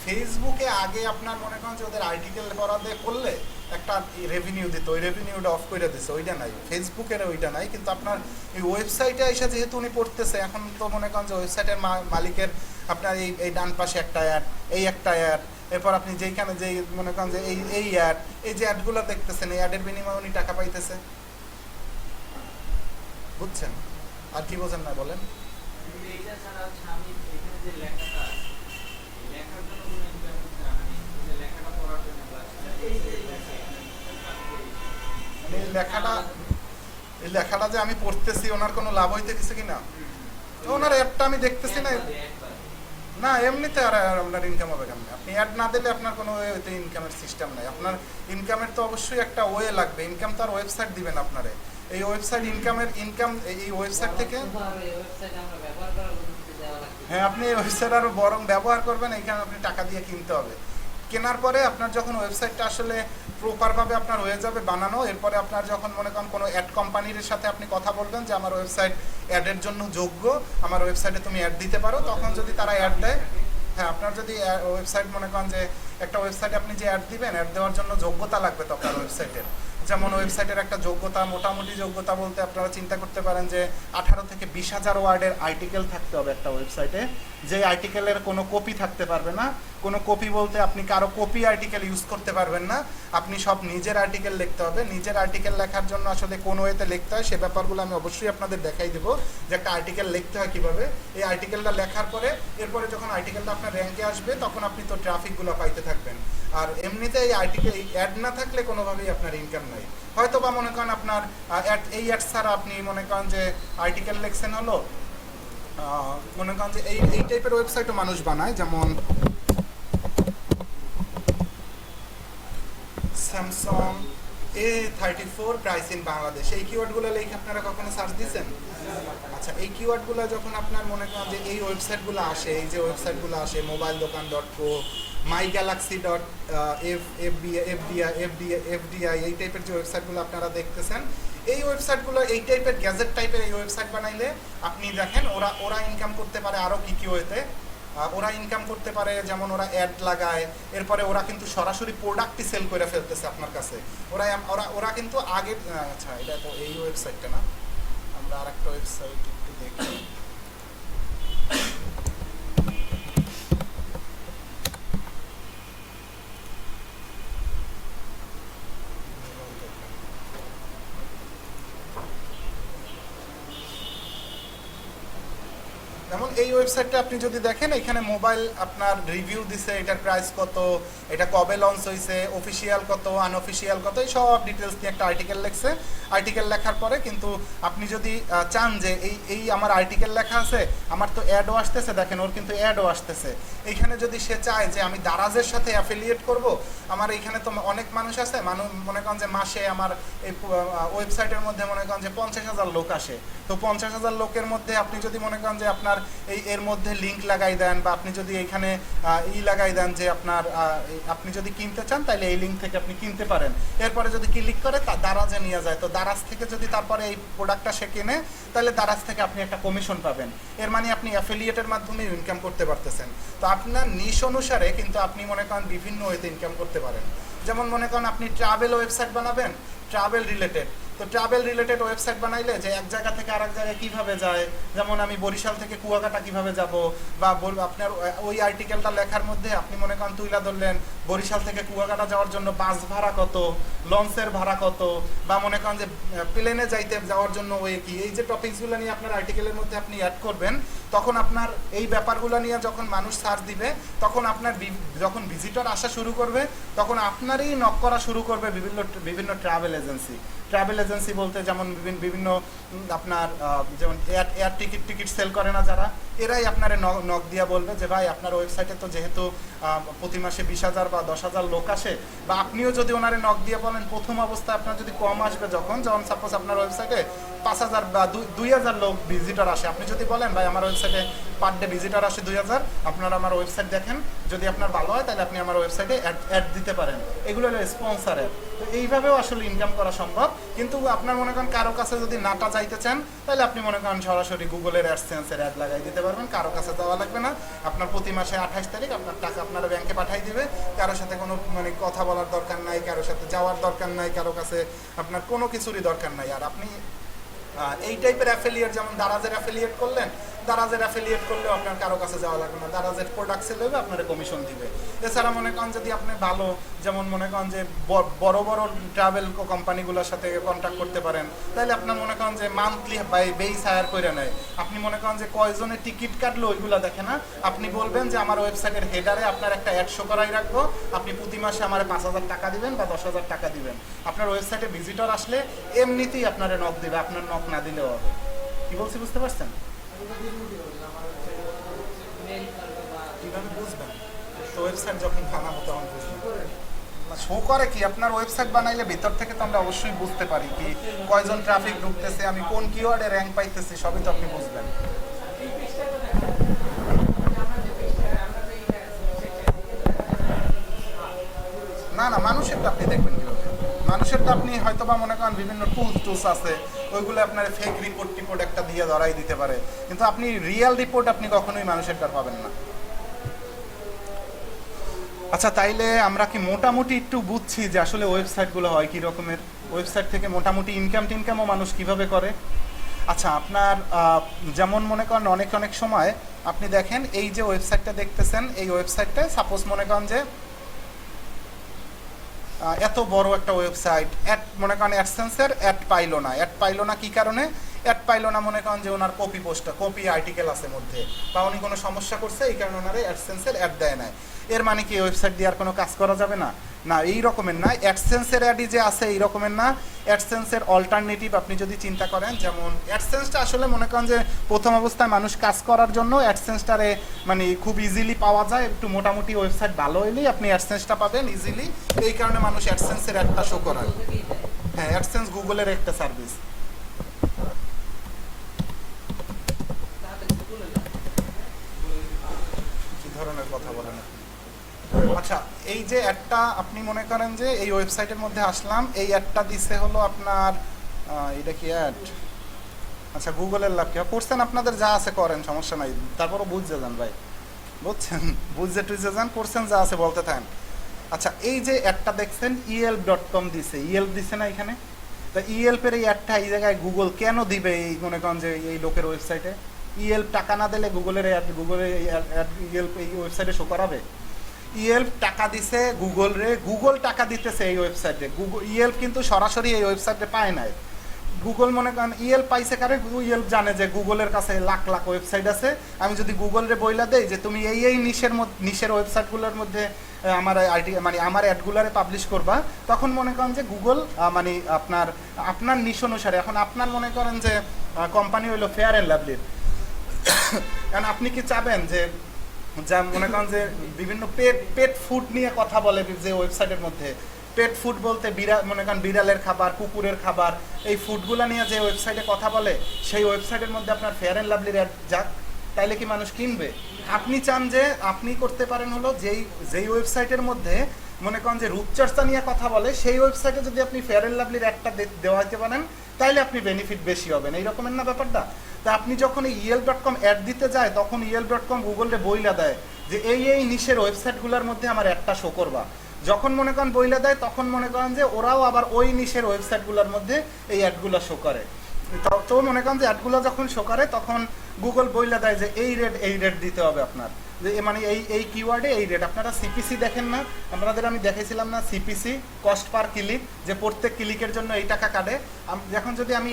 ফেসবুকে আগে আপনার মনে করেন যে ওদের আর্টিকেল করাতে করলে একটা রেভিনিউ দিত, ওই রেভিনিউটা অফ করে দিচ্ছে, ওইটা নাই ফেসবুকের, ওইটা নাই। কিন্তু আপনার এই ওয়েবসাইটে এসে যেহেতু উনি পড়তেছে, এখন তো মনে করেন যে ওয়েবসাইটের মালিকের আপনার এই ডান পাশে একটা অ্যাড, এই একটা অ্যাড, এরপর আপনি যেইখানে যেই মনে করেন যে এই অ্যাড, এই যে অ্যাডগুলো দেখতেছেন, এই অ্যাডের বিনিময়ে উনি টাকা পাইতেছে। বুঝছেন? আর কি বোঝেন না বলেন? এই লেখাটা যে আমি পড়তেছি ওনার কোনো লাভ হইতেছে কিনা, ওনার অ্যাডটা আমি দেখতেছি না এমনিতে আর আপনার ইনকাম হবে কেমন? আপনি অ্যাড না দিলে আপনার কোনো ইনকামের সিস্টেম নাই। আপনার ইনকামের তো অবশ্যই একটা ওয়ে লাগবে, ইনকাম তো আর ওয়েবসাইট দিবেন আপনারে। এই ওয়েবসাইট ইনকাম এই ওয়েবসাইট থেকে, হ্যাঁ আপনি এই ওয়েবসাইট আরো বরং ব্যবহার করবেন, এইখানে আপনি টাকা দিয়ে কিনতে হবে। কেনার পরে আপনার যখন ওয়েবসাইটটা আসলে প্রপারভাবে আপনার হয়ে যাবে বানানো, এরপরে আপনার যখন মনে করেন কোনো অ্যাড কোম্পানির সাথে আপনি কথা বলবেন যে আমার ওয়েবসাইট অ্যাডের জন্য যোগ্য, আমার ওয়েবসাইটে তুমি অ্যাড দিতে পারো। তখন যদি তারা অ্যাড দেয়, হ্যাঁ আপনার যদি ওয়েবসাইট মনে করেন যে একটা ওয়েবসাইটে আপনি যে অ্যাড দিবেন, অ্যাড দেওয়ার জন্য যোগ্যতা লাগবে তো আপনার ওয়েবসাইটের। যেমন ওয়েবসাইটের একটা যোগ্যতা, মোটামুটি যোগ্যতা বলতে আপনারা চিন্তা করতে পারেন যে 18 থেকে 20,000 ওয়ার্ডের আর্টিকেল থাকতে হবে একটা ওয়েবসাইটে, যে আর্টিকেলের কোনো কপি থাকতে পারবে না। কোনো কপি বলতে আপনি কারো কপি আর্টিকেল ইউজ করতে পারবেন না, আপনি সব নিজের আর্টিকেল লিখতে হবে। নিজের আর্টিকেল লেখার জন্য আসলে কোন ওয়েতে লিখতে হয় সে ব্যাপারগুলো আমি অবশ্যই আপনাদের দেখাই দেবো, যে একটা আর্টিকেল লিখতে হয় কীভাবে। এই আর্টিকেলটা লেখার পরে এরপরে যখন আর্টিকেলটা আপনার র্যাঙ্কে আসবে তখন আপনি তো ট্রাফিকগুলো পাইতে থাকবেন। আর এমনিতে এই আর্টিকেল অ্যাড না থাকলে কোনোভাবেই আপনার ইনকাম নাই। হয়তো বা মনে করেন আপনার এই অ্যাড ছাড়া আপনি মনে করেন যে আর্টিকেল লেখছেন হলো, মনে করেন যে এই টাইপের ওয়েবসাইটও মানুষ বানায়, যেমন Samsung A34 price in Bangladesh. এই কিওয়ার্ডগুলো লিখে আপনারা কখনো সার্চ দিয়েছেন? আচ্ছা, এই কিওয়ার্ডগুলো যখন আপনার মনে করেন যে এই ওয়েবসাইটগুলো আসে, এই যে ওয়েবসাইটগুলো আসে মোবাইল দোকান .co, mygalaxy.fbi, এই টাইপের যে ওয়েবসাইটগুলো আপনারা দেখতেছেন, এই ওয়েবসাইটগুলো এই টাইপের গ্যাজেট টাইপের এই ওয়েবসাইট বানাইলে আপনি দেখেন ওরা ইনকাম করতে পারে আরও কী ওয়েতে। ওরা ইনকাম করতে পারে, যেমন ওরা অ্যাড লাগায়, এরপরে ওরা কিন্তু সরাসরি প্রোডাক্টই সেল করে ফেলতেছে আপনার কাছে। ওরা কিন্তু আগে, আচ্ছা এটা তো এই ওয়েবসাইটটা না, আমরা আরেকটা ওয়েবসাইট একটু দেখি। যেমন এই ওয়েবসাইটটা আপনি যদি দেখেন, এখানে মোবাইল আপনার রিভিউ দিছে, এটার প্রাইস কত, এটা কবে লঞ্চ হয়েছে, অফিসিয়াল কত, আনঅফিসিয়াল কত, এই সব ডিটেলস নিয়ে একটা আর্টিকেল লিখছে। আর্টিকেল লেখার পরে কিন্তু আপনি যদি চান যে এই আমার আর্টিকেল লেখা আছে, আমার তো অ্যাডও আসতেছে, দেখেন ওর কিন্তু অ্যাডও আসতেছে। এইখানে যদি সে চায় যে আমি দারাজের সাথে অ্যাফিলিয়েট করব, আমার এইখানে তো অনেক মানুষ আছে, মনে করেন যে মাসে আমার এই ওয়েবসাইটের মধ্যে মনে করেন যে 50,000 লোক আসে, তো 50,000 লোকের মধ্যে আপনি যদি মনে করেন যে আপনার এর মধ্যে লিংক লাগাই দেন, বা আপনি যদি এইখানে লাগাই দেন যে আপনি যদি কিনতে চান তাহলে এই লিঙ্ক থেকে আপনি কিনতে পারেন, এরপরে যদি ক্লিক করে তা দারাজে নিয়ে যায়, তো দারাজ থেকে যদি তারপরে এই প্রোডাক্টটা সে কিনে তাহলে দারাজ থেকে আপনি একটা কমিশন পাবেন। এর মানে আপনি অ্যাফিলিয়েটের মাধ্যমে ইনকাম করতে পারতেছেন। তো আপনার নিশ অনুসারে কিন্তু আপনি মনে করেন বিভিন্ন ওয়েতে ইনকাম করতে পারেন। যেমন মনে করেন আপনি ট্রাভেল ওয়েবসাইট বানাবেন, ট্রাভেল রিলেটেড, তো ট্রাভেল রিলেটেড ওয়েবসাইট বানাইলে যে এক জায়গা থেকে আরেক জায়গায় কীভাবে যায়, যেমন আমি বরিশাল থেকে কুয়াকাটা কীভাবে যাব, বা আপনার ওই আর্টিকেলটা লেখার মধ্যে আপনি মনে করেন তুইলা ধরলেন বরিশাল থেকে কুয়াকাটা যাওয়ার জন্য বাস ভাড়া কত, লঞ্চের ভাড়া কত, বা মনে করেন যে প্লেনে যাওয়ার জন্য ওই কি, এই যে টপিকসগুলো নিয়ে আপনার আর্টিকেলের মধ্যে আপনি অ্যাড করবেন, তখন আপনার এই ব্যাপারগুলো নিয়ে যখন মানুষ সার্চ দিবে, তখন আপনার যখন ভিজিটর আসা শুরু করবে, তখন আপনারই নক করা শুরু করবে বিভিন্ন ট্রাভেল এজেন্সি বলতে যেমন বিভিন্ন আপনার যেমন এয়ার টিকিট সেল করে না যারা, এরাই আপনার নক দিয়া বলবে যে ভাই আপনার ওয়েবসাইটে তো যেহেতু প্রতি মাসে 20,000 বা 10,000 লোক আসে, বা আপনিও যদি ওনারে নক দিয়ে বলেন প্রথম অবস্থায় আপনার যদি কম আসবে, যখন সাপোজ আপনার ওয়েবসাইটে 5,000 বা 2,000 লোক ভিজিটর আসে, আপনি যদি বলেন ভাই আমার ওয়েবসাইটে পার ডে ভিজিটর আসে 2,000, আপনারা আমার ওয়েবসাইট দেখেন, যদি আপনার ভালো হয় তাহলে আপনি আমার ওয়েবসাইটে অ্যাড দিতে পারেন। এগুলো হলো স্পন্সর অ্যাড। তো এইভাবেও আসলে ইনকাম করা সম্ভব, কিন্তু আপনার মনে করেন কারো কাছে যদি নাটা চাইতে চান তাহলে আপনি মনে করেন সরাসরি গুগলের অ্যাডসেন্সের অ্যাড লাগাই দিতে পারবেন, কারো কাছে যাওয়া লাগবে না। আপনার প্রতি মাসে 28 তারিখ আপনার টাকা আপনার ব্যাংকে পাঠিয়ে দিবে, কারোর সাথে কোনো মানে কথা বলার দরকার নাই, কারোর সাথে যাওয়ার দরকার নাই, কারো কাছে আপনার কোনো কিছুরই দরকার নাই। আর আপনি এই টাইপের অ্যাফিলিয়েট, যেমন দারাজের অ্যাফিলিয়েট করলেন, দারাজের অ্যাফিলিয়েট করলেও আপনার কারো কাছে যাওয়া লাগবে না, দারাজের প্রোডাক্ট সেল হবে, আপনার কমিশন দিবে। এছাড়া মনে করেন যদি আপনি ভালো, যেমন মনে করেন যে বড় বড় ট্রাভেল কোম্পানিগুলোর সাথে কন্ট্যাক্ট করতে পারেন, তাহলে আপনার মনে করেন যে মান্থলি বেস হায়ার করে নেয়। আপনি মনে করেন যে কয়জনের টিকিট কাটলো ওইগুলো দেখে না, আপনি বলবেন যে আমার ওয়েবসাইটের হেডারে আপনার একটা অ্যাড শো করাই রাখবো, আপনি প্রতি মাসে আমার 5,000 টাকা দিবেন বা 10,000 টাকা দিবেন, আপনার ওয়েবসাইটে ভিজিটর আসলে এমনিতেই আপনার নক দিবে, আপনার নক না দিলেও হবে। কি বলছি বুঝতে পারছেন? কিভাবে বুঝবেন? তো ওয়েবসাইট যখন বানাবো তখন বুঝবেন। শো করে কি আপনার ওয়েবসাইট বানাইলে ভিতর থেকে তো আমরা অবশ্যই বুঝতে পারি কি কয়জন ট্রাফিক ঢুকতেছে, আমি কোন কিওয়ার্ডে র্যাঙ্ক পাইতেছি, সবই তো আপনি বুঝবেন। না মানুষেরটা আপনি দেখবেন কিভাবে? মানুষেরটা আপনি হয়তো বা মনে করেন বিভিন্ন টুলস আছে, ওইগুলো আপনার ফেক রিপোর্ট একটা দিয়ে ধরাই দিতে পারে, কিন্তু আপনি রিয়েল রিপোর্ট আপনি কখনোই মানুষেরটা পাবেন না। আচ্ছা, তাইলে আমরা কি মোটামুটি একটু বুঝছি যে আসলে ওয়েবসাইটগুলো হয় কী রকমের, ওয়েবসাইট থেকে মোটামুটি ইনকামও মানুষ কিভাবে করে। আচ্ছা, আপনার যেমন মনে করেন অনেক অনেক সময় আপনি দেখেন এই যে ওয়েবসাইটটা দেখতেছেন, এই ওয়েবসাইটটায় সাপোজ মনে করেন যে এত বড় একটা ওয়েবসাইট, মনে করেন অ্যাডসেন্সের অ্যাড পাইলো না কী কারণে অ্যাড পাইলো না, মনে করেন যে ওনার কপি আর্টিকেল আছে মধ্যে, বা উনি কোনো সমস্যা করছে এই কারণে ওনারে অ্যাডসেন্সের অ্যাড দেয় না। এর মানে কি ওয়েবসাইট দিয়ে আর কোনো কাজ করা যাবে না? না, এই রকমের না। অ্যাডসেন্সের অ্যাডই যে আছে এই রকমের না। অ্যাডসেন্সের অল্টারনেটিভ আপনি যদি চিন্তা করেন, যেমন অ্যাডসেন্সটা আসলে মনে করেন যে প্রথম অবস্থায় মানুষ কাজ করার জন্য অ্যাডসেন্সটারে মানে খুব ইজিলি পাওয়া যায়, একটু মোটামুটি ওয়েবসাইট ভালো হইলেই আপনি অ্যাডসেন্সটা পাবেন ইজিলি, এই কারণে মানুষ অ্যাডসেন্সের অ্যাডটা শো করায়। হ্যাঁ, অ্যাডসেন্স গুগলের একটা সার্ভিস। কি ধরনের কথা বলেন? আচ্ছা, এই যে অ্যাডটা আপনি মনে করেন যে এই ওয়েবসাইটের মধ্যে আসলাম, এই অ্যাডটা দিছে হলো আপনার এটা কি অ্যাড? আচ্ছা, গুগলের লাভ কি করছেন, আপনাদের যা আছে করেন, সমস্যা নাই, তারপরও বুঝতে যান ভাই, বুঝছেন, বুঝতে টুঝতে যান, করছেন যা আছে বলতে থাকেন। আচ্ছা, এই যে অ্যাডটা দেখছেন ইয়েলপ.com দিছে, ইয়েলপ দিছে না এখানে? তা ইয়েলপের এই অ্যাডটা এই জায়গায় গুগল কেন দিবে? এই মনে করেন যে এই লোকের ওয়েবসাইটে ইয়েলপ টাকা না দিলে গুগলের ইয়েলপ এই ওয়েবসাইটে শো করাবে? ইয়েলপ টাকা দিছে গুগল টাকা দিতেছে এই ওয়েবসাইটে, ইয়েলপ কিন্তু সরাসরি এই ওয়েবসাইটে পায় নাই। গুগল মনে করেন ইয়েলপ পাইছে কারে? ইয়েলপ জানে যে গুগলের কাছে লাখ লাখ ওয়েবসাইট আছে, আমি যদি গুগলরে বইলা দেই যে তুমি এই নিশের ওয়েবসাইটগুলোর মধ্যে আমার আমার অ্যাডগুলারে পাবলিশ করবা, তখন মনে করেন যে গুগল মানে আপনার নিশ অনুসারে, এখন আপনার মনে করেন যে কোম্পানি হইলো ফেয়ার অ্যান্ড লাভলির, কারণ আপনি কি চাবেন যে যা মনে করেন যে বিভিন্ন পেট ফুড নিয়ে কথা বলে যে ওয়েবসাইটের মধ্যে, পেট ফুড বলতে মনে করেন বিড়ালের খাবার, কুকুরের খাবার, এই ফুডগুলো নিয়ে যে ওয়েবসাইটে কথা বলে, সেই ওয়েবসাইটের মধ্যে আপনার ফেয়ার অ্যান্ড লাভলির অ্যাড যাক, তাইলে কি মানুষ কিনবে? আপনি চান যে আপনি করতে পারেন হলো যেই ওয়েবসাইটের মধ্যে মনে করেন যে রূপচর্চা নিয়ে কথা বলে, সেই ওয়েবসাইটে যদি আপনি ফেয়ার অ্যান্ড লাভলির অ্যাডটা দেওয়াতে পারেন, তাইলে আপনি বেনিফিট বেশি হবেন, এই রকমের না ব্যাপারটা? তা আপনি যখন এই ইয়েল.com অ্যাড দিতে যায়, তখন ইয়েল.com গুগলরে বইলা দেয় যে এই নিশের ওয়েবসাইটগুলোর মধ্যে আমার অ্যাডটা শো করবা। যখন মনে করেন বইলা দেয়, তখন মনে করেন যে ওরাও আবার ওই নিশের ওয়েবসাইটগুলোর মধ্যে এই অ্যাডগুলো শো করে। তো মনে করেন যে অ্যাডগুলো যখন শো করে, তখন গুগল বইলা দেয় যে এই রেট দিতে হবে আপনার, যে মানে এই কিওয়ার্ডে এই রেট। আপনারা সিপিসি দেখেন না? আপনাদের আমি দেখাইছিলাম না সিপিসি, কস্ট পার ক্লিক, যে প্রত্যেক ক্লিকের জন্য এই টাকা কাটে। এখন যদি আমি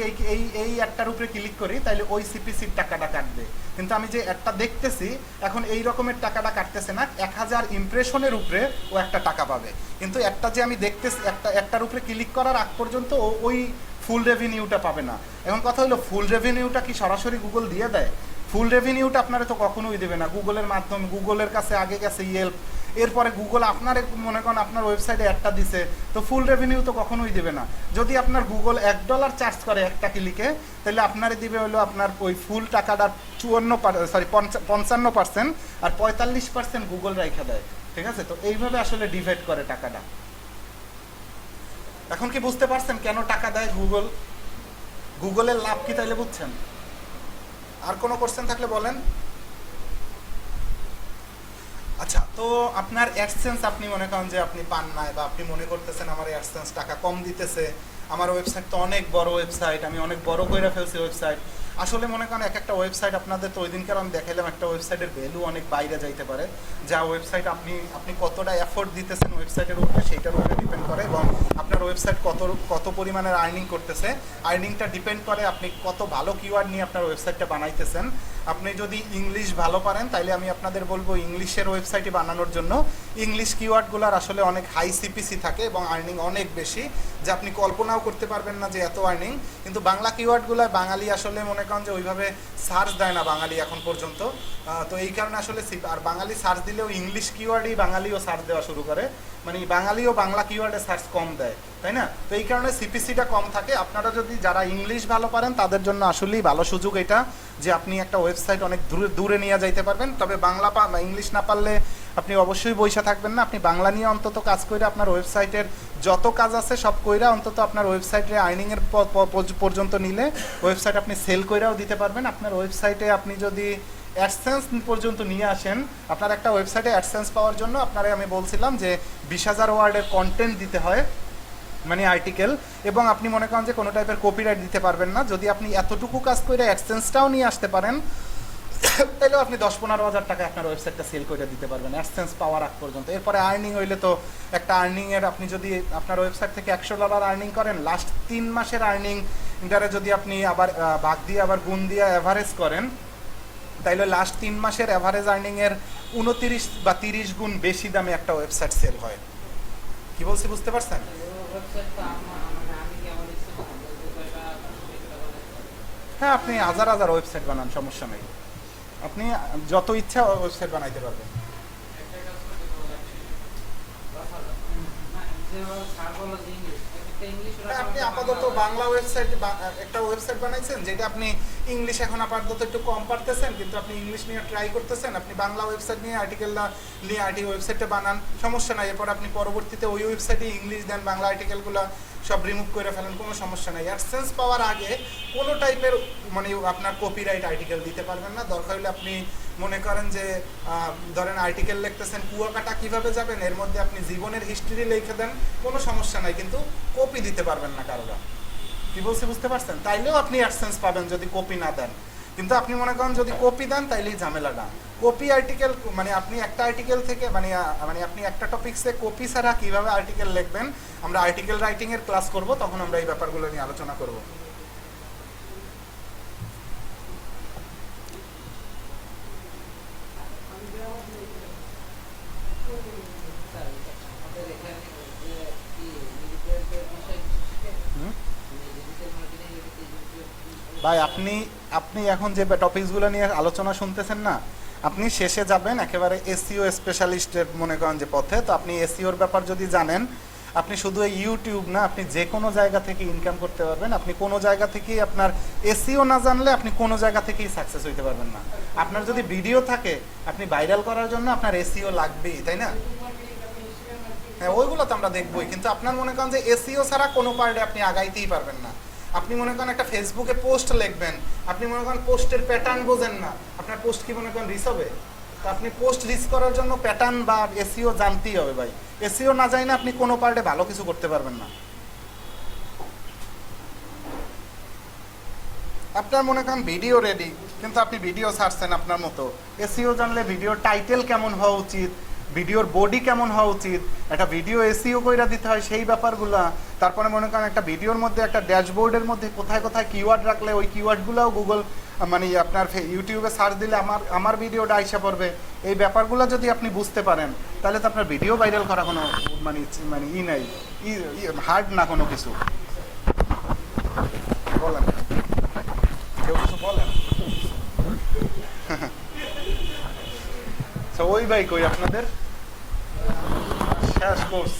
এই অ্যাডটার উপরে ক্লিক করি, তাহলে ওই সিপিসির টাকাটা কাটবে, কিন্তু আমি যে অ্যাডটা দেখতেছি এখন এই রকমের টাকাটা কাটতেছে না, 1000 ইমপ্রেশনের উপরে ও একটা টাকা পাবে। কিন্তু একটা যে আমি দেখতেছি একটার উপরে ক্লিক করার আগ পর্যন্ত ওই ফুল রেভিনিউটা পাবে না। এখন কথা হলো, ফুল রেভিনিউটা কি সরাসরি গুগল দিয়ে দেয়? ফুল রেভিনিউটা আপনারা তো কখনোই দেবে না। গুগলের মাধ্যমে, গুগলের কাছে আগে গেছে ইয়েলপ, এরপরে গুগল আপনার মনে করেন আপনার ওয়েবসাইটে একটা দিছে, তো ফুল রেভিনিউ তো কখনোই দেবে না। যদি আপনার গুগল $1 চার্জ করে একটা ক্লিকে, তাহলে আপনারে দিবে হলো আপনার ওই ফুল টাকাটা 55%, আর 45% গুগল রাইখা দেয়। ঠিক আছে? তো এইভাবে আসলে ডিভাইড করে টাকাটা। এখন কি বুঝতে পারছেন কেন টাকা দেয় গুগল? গুগলের লাভ কি তাইলে বুঝছেন? আর কোনো কোশ্চেন থাকলে বলেন। আচ্ছা, তো আপনার অ্যাডসেন্স আপনি মনে করেন যে আপনি পান নাই, বা আপনি মনে করতেছেন আমার অ্যাডসেন্স টাকা কম দিতেছে, আমার ওয়েবসাইট তো অনেক বড় ওয়েবসাইট, আমি অনেক বড় করে ফেলছি ওয়েবসাইট। আসলে মনে করেন একটা ওয়েবসাইট আপনাদের তো ওই দিনকার আমি দেখাইলাম, একটা ওয়েবসাইটের ভ্যালু অনেক বাইরে যাইতে পারে। যা ওয়েবসাইট আপনি কতটা এফোর্ট দিতেছেন ওয়েবসাইটের উপরে, সেইটার উপরে ডিপেন্ড করে, এবং আপনার ওয়েবসাইট কত পরিমাণের আর্নিং করতেছে, আর্নিংটা ডিপেন্ড করে আপনি কত ভালো কিওয়ার্ড নিয়ে আপনার ওয়েবসাইটটা বানাইতেছেন। আপনি যদি ইংলিশ ভালো পারেন, তাইলে আমি আপনাদের বলবো ইংলিশের ওয়েবসাইটই বানানোর জন্য। ইংলিশ কিওয়ার্ডগুলোর আসলে অনেক হাই সিপিসি থাকে এবং আর্নিং অনেক বেশি, যে আপনি কল্পনাও করতে পারবেন না যে এত আর্নিং। কিন্তু বাংলা কিওয়ার্ডগুলো বাঙালি আসলে মনে করেন যে ওইভাবে সার্চ দেয় না বাঙালি এখন পর্যন্ত। তো এই কারণে আসলে আর বাঙালি সার্চ দিলেও ইংলিশ কিওয়ার্ডই বাঙালিও সার্চ দেওয়া শুরু করে, মানে বাঙালিও বাংলা কিওয়ার্ডে সার্চ কম দেয়, তাই না? তো এই কারণে সিপিসিটা কম থাকে। আপনারা যদি যারা ইংলিশ ভালো পারেন, তাদের জন্য আসলেই ভালো সুযোগ এটা, যে আপনি একটা ওয়েবসাইট অনেক দূরে নিয়ে যাইতে পারবেন। তবে ইংলিশ না পারলে আপনি অবশ্যই বইসা থাকবেন না, আপনি বাংলা নিয়ে অন্তত কাজ করে আপনার ওয়েবসাইটের যত কাজ আছে সব কইরা অন্তত আপনার ওয়েবসাইটে আর্নিংয়ের পর্যন্ত নিলে ওয়েবসাইট আপনি সেল কইরাও দিতে পারবেন। আপনার ওয়েবসাইটে আপনি যদি অ্যাডসেন্স পর্যন্ত নিয়ে আসেন, আপনার একটা ওয়েবসাইটে অ্যাডসেন্স পাওয়ার জন্য আপনারা আমি বলছিলাম যে 20,000 ওয়ার্ডের কন্টেন্ট দিতে হয়, মানে আর্টিকেল, এবং আপনি মনে করেন যে কোনো টাইপের কপিরাইট দিতে পারবেন না। যদি আপনি এতটুকু কাজ করে অ্যাডসেন্সটাও নিয়ে আসতে পারেন তাহলেও আপনি 10-15 হাজার টাকা আপনার ওয়েবসাইটটা সেল করে দিতে পারবেন অ্যাডসেন্স পাওয়ার আগ পর্যন্ত। এরপরে আর্নিং হইলে তো একটা আর্নিংয়ের আপনি যদি আপনার ওয়েবসাইট থেকে $100 আর্নিং করেন, লাস্ট 3 মাসের আর্নিং ইন্টারে যদি আপনি আবার ভাগ দিয়ে আবার গুণ দিয়ে অ্যাভারেজ করেন, তাইলে লাস্ট 3 মাসের অ্যাভারেজ আর্নিংয়ের 29 বা 30 গুণ বেশি দামে একটা ওয়েবসাইট সেল হয়। কি বলছি বুঝতে পারছেন? হ্যাঁ, আপনি হাজার হাজার ওয়েবসাইট বানান, সমস্যা নেই, আপনি যত ইচ্ছা ওয়েবসাইট বানাইতে পারবেন। আপনি আপাতত বাংলা ওয়েবসাইট একটা ওয়েবসাইট বানাইছেন যেটা আপনি ইংলিশ এখন আপাতত একটু কম পারতেছেন, কিন্তু আপনি ইংলিশ নিয়ে ট্রাই করতেছেন, আপনি বাংলা ওয়েবসাইট নিয়ে আর্টিকেলটা নিয়ে ওয়েবসাইটটা বানান, সমস্যা নাই। এরপর আপনি পরবর্তীতে ওই ওয়েবসাইটে ইংলিশ দেন, বাংলা আর্টিকেলগুলো সব রিমুভ করে ফেলেন, কোনো সমস্যা নাই। অ্যাডসেন্স পাওয়ার আগে কোনো টাইপের মানে আপনার কপিরাইট আর্টিকেল দিতে পারবেন না। দরকার হলে আপনি মনে করেন যে ধরেন আর্টিকেল লিখতেছেন কুয়াকাটা কিভাবে যাবেন, এর মধ্যে আপনি জীবনের হিস্ট্রি লিখে দেন, কোনো সমস্যা নাই, কিন্তু কপি দিতে পারবেন না কারোরা। কি বলছি বুঝতে পারছেন? তাইলেও আপনি অ্যাডসেন্স পাবেন যদি কপি না দেন, কিন্তু আপনি মনে করেন যদি কপি দেন তাইলেই ঝামেলাটা। কপি আর্টিকেল মানে আপনি একটা আর্টিকেল থেকে মানে আপনি একটা টপিকসে কপি ছাড়া কিভাবে আর্টিকেল লিখবেন, আমরা আর্টিকেল রাইটিং এর ক্লাস করব, তখন আমরা এই ব্যাপারগুলো নিয়ে আলোচনা করব। ভাই আপনি এখন যে টপিকসগুলো নিয়ে আলোচনা শুনতেছেন না, আপনি শেষে যাবেন একেবারে এসইও স্পেশালিস্টের মনে করেন যে পথে। তো আপনি এসইওর ব্যাপার যদি জানেন, আপনি শুধু এই ইউটিউব না, আপনি যে কোনো জায়গা থেকে ইনকাম করতে পারবেন। আপনি কোনো জায়গা থেকেই আপনার এসইও না জানলে আপনি কোনো জায়গা থেকেই সাকসেস হইতে পারবেন না। আপনার যদি ভিডিও থাকে, আপনি ভাইরাল করার জন্য আপনার এসইও লাগবেই, তাই না? হ্যাঁ, ওইগুলো তো আমরা দেখবই, কিন্তু আপনার মনে করেন যে এসইও ছাড়া কোনো পার্টে আপনি আগাইতেই পারবেন না। আপনি মনে করেন একটা ফেসবুকে পোস্ট লিখবেন, আপনি মনে করেন পোস্টের প্যাটার্ন বোঝেন না, আপনার পোস্ট কি মনে করেন রিচ হবে? তো আপনি পোস্ট রিচ করার জন্য প্যাটার্ন বা এসইও জানতেই হবে ভাই। এসইও না জানি না আপনি কোনো পার্টে ভালো কিছু করতে পারবেন না। আপনার মনে করেন ভিডিও রেডি, কিন্তু আপনি ভিডিও ছাড়ছেন আপনার মতো। এসইও জানলে ভিডিওর টাইটেল কেমন হওয়া উচিত, ভিডিওর বডি কেমন হওয়া উচিত, একটা ভিডিও এসইও কইরা দিতে হয় সেই ব্যাপারগুলা। তারপরে মনে করেন একটা ভিডিওর মধ্যে একটা ড্যাশবোর্ডের মধ্যে কোথায় কোথায় কিওয়ার্ড রাখলে ওই কিওয়ার্ডগুলোও গুগল মানে আপনার ইউটিউবে সার্চ দিলে আমার ভিডিওটা আইসা পড়বে। এই ব্যাপারগুলো যদি আপনি বুঝতে পারেন, তাহলে তো আপনার ভিডিও ভাইরাল করা কোনো মানে মানে নাই, হার্ড না কোনো কিছু। বলেন, কেউ কিছু বলেন? ওই ভাই কই আপনাদের শেষ কোর্স?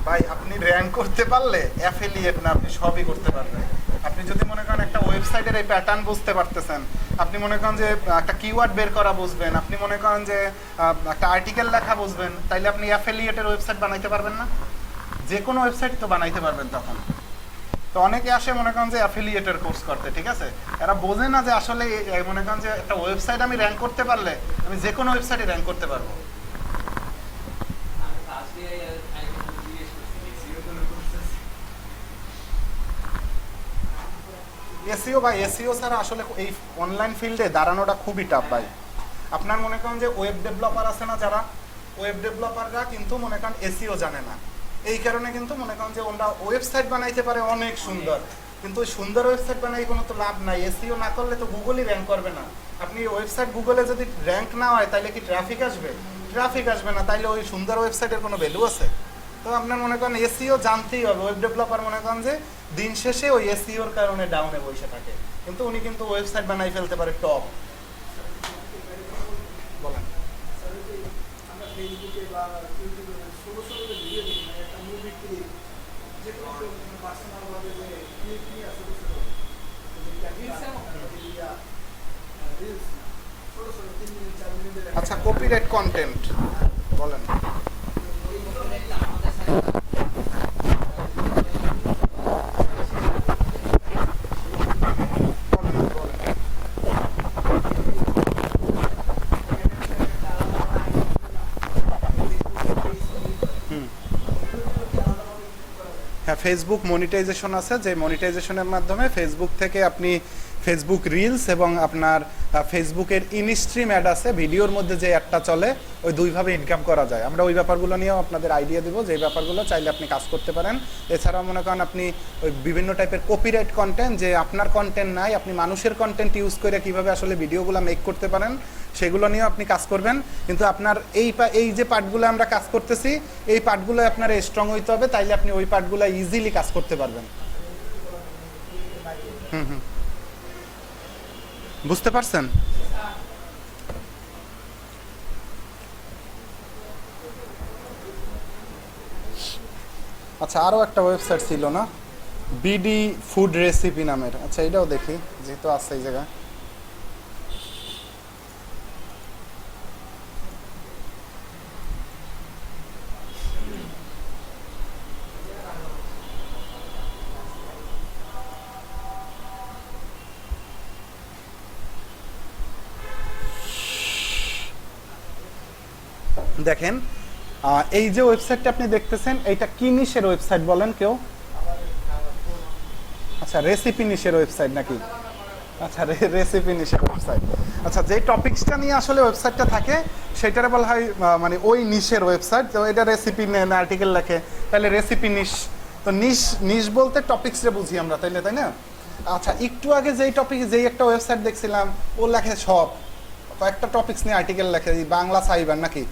ভাই আপনি র্যাঙ্ক করতে পারলে অ্যাফিলিয়েট না, আপনি সবই করতে পারবেন। আপনি যদি মনে করেন একটা ওয়েবসাইটের এই প্যাটার্ন বুঝতে পারতেছেন, আপনি মনে করেন যে একটা কিওয়ার্ড বের করা বুঝবেন, আপনি মনে করেন যে একটা আর্টিকেল লেখা বুঝবেন, তাইলে আপনি অ্যাফিলিয়েটের ওয়েবসাইট বানাইতে পারবেন না? যে কোনো ওয়েবসাইট তো বানাইতে পারবেন তখন। তো অনেকে আসে মনে করেন যে অ্যাফিলিয়েটের কোর্স করতে, ঠিক আছে, এরা বোঝে না যে আসলে মনে করেন যে একটা ওয়েবসাইট আমি র্যাঙ্ক করতে পারলে আমি যে কোনো ওয়েবসাইটে র্যাঙ্ক করতে পারবো। এসইও ভাই, এসইও ছাড়া আসলে এই অনলাইন ফিল্ডে দাঁড়ানোটা খুবই টাফ ভাই। আপনার মনে করেন যে ওয়েব ডেভেলপার আছে না, যারা ওয়েব ডেভেলপাররা কিন্তু মনে করেন এসইও জানে না। এই কারণে কিন্তু মনে করেন যে ওরা ওয়েবসাইট বানাইতে পারে অনেক সুন্দর, কিন্তু ওই সুন্দর ওয়েবসাইট বানাই কোনো তো লাভ নাই। এসইও না করলে তো গুগলই র্যাঙ্ক করবে না। আপনি ওয়েবসাইট গুগলে যদি র্যাঙ্ক না হয়, তাহলে কি ট্রাফিক আসবে? ট্রাফিক আসবে না, তাইলে ওই সুন্দর ওয়েবসাইটের কোনো ভ্যালু আছে? তো আপনার মনে করেন এসইও জানতেই হবে। ওয়েব ডেভেলপার মনে করেন যে দিন শেষে ওই এসইওর কারণে ডাউনে বসে থাকে, কিন্তু উনি কিন্তু ওয়েবসাইট বানাই ফেলতে পারে টপ। বলেন। আচ্ছা, কপিরাইট কন্টেন্ট বলেন। হ্যাঁ, ফেসবুক মনিটাইজেশন আছে, যে মনিটাইজেশনের মাধ্যমে ফেসবুক থেকে আপনি ফেসবুক রিলস এবং আপনার ফেসবুকের ইনস্ট্রিম অ্যাড আছে, ভিডিওর মধ্যে যে অ্যাডটা চলে, ওই দুইভাবে ইনকাম করা যায়। আমরা ওই ব্যাপারগুলো নিয়েও আপনাদের আইডিয়া দেবো, যে ব্যাপারগুলো চাইলে আপনি কাজ করতে পারেন। এছাড়াও মনে করেন আপনি ওই বিভিন্ন টাইপের কপিরাইট কন্টেন্ট, যে আপনার কন্টেন্ট নাই, আপনি মানুষের কন্টেন্ট ইউজ করে কীভাবে আসলে ভিডিওগুলো মেক করতে পারেন, সেগুলো নিয়েও আপনি কাজ করবেন। কিন্তু আপনার এই যে পার্টগুলো আমরা কাজ করতেছি, এই পার্টগুলো আপনার স্ট্রং হইতে হবে, তাইলে আপনি ওই পার্টগুলো ইজিলি কাজ করতে পারবেন। বুঝতে পারছেন? আচ্ছা, আরও একটা ওয়েবসাইট ছিল না, বিডি ফুড রেসিপি নামের। আচ্ছা, এটাও দেখি, যেহেতু আছে এই জায়গায়। দেখেন, এই যে ওয়েবসাইটটা আপনি দেখতেছেন, এইটা কি নিশের ওয়েবসাইট বলেন কেউ? আচ্ছা, রেসিপি নিশের ওয়েবসাইট নাকি? আচ্ছা, রেসিপি নিশের ওয়েবসাইট। আচ্ছা, যে টপিকসটা নিয়ে আসলে ওয়েবসাইটটা থাকে সেটারে বলা হয় মানে ওই নিশের ওয়েবসাইট। তো এটা রেসিপি আর্টিকেল লেখে, তাহলে রেসিপি নিশ। তো নিশ বলতে টপিক্সে বুঝি আমরা, তাইলে, তাই না? আচ্ছা, একটু আগে যেই টপিক, যেই একটা ওয়েবসাইট দেখছিলাম, ও লেখে সব, কয়েকটা টপিক্স নিয়ে আর্টিকেল লেখে, বাংলা সাইবার নাকি,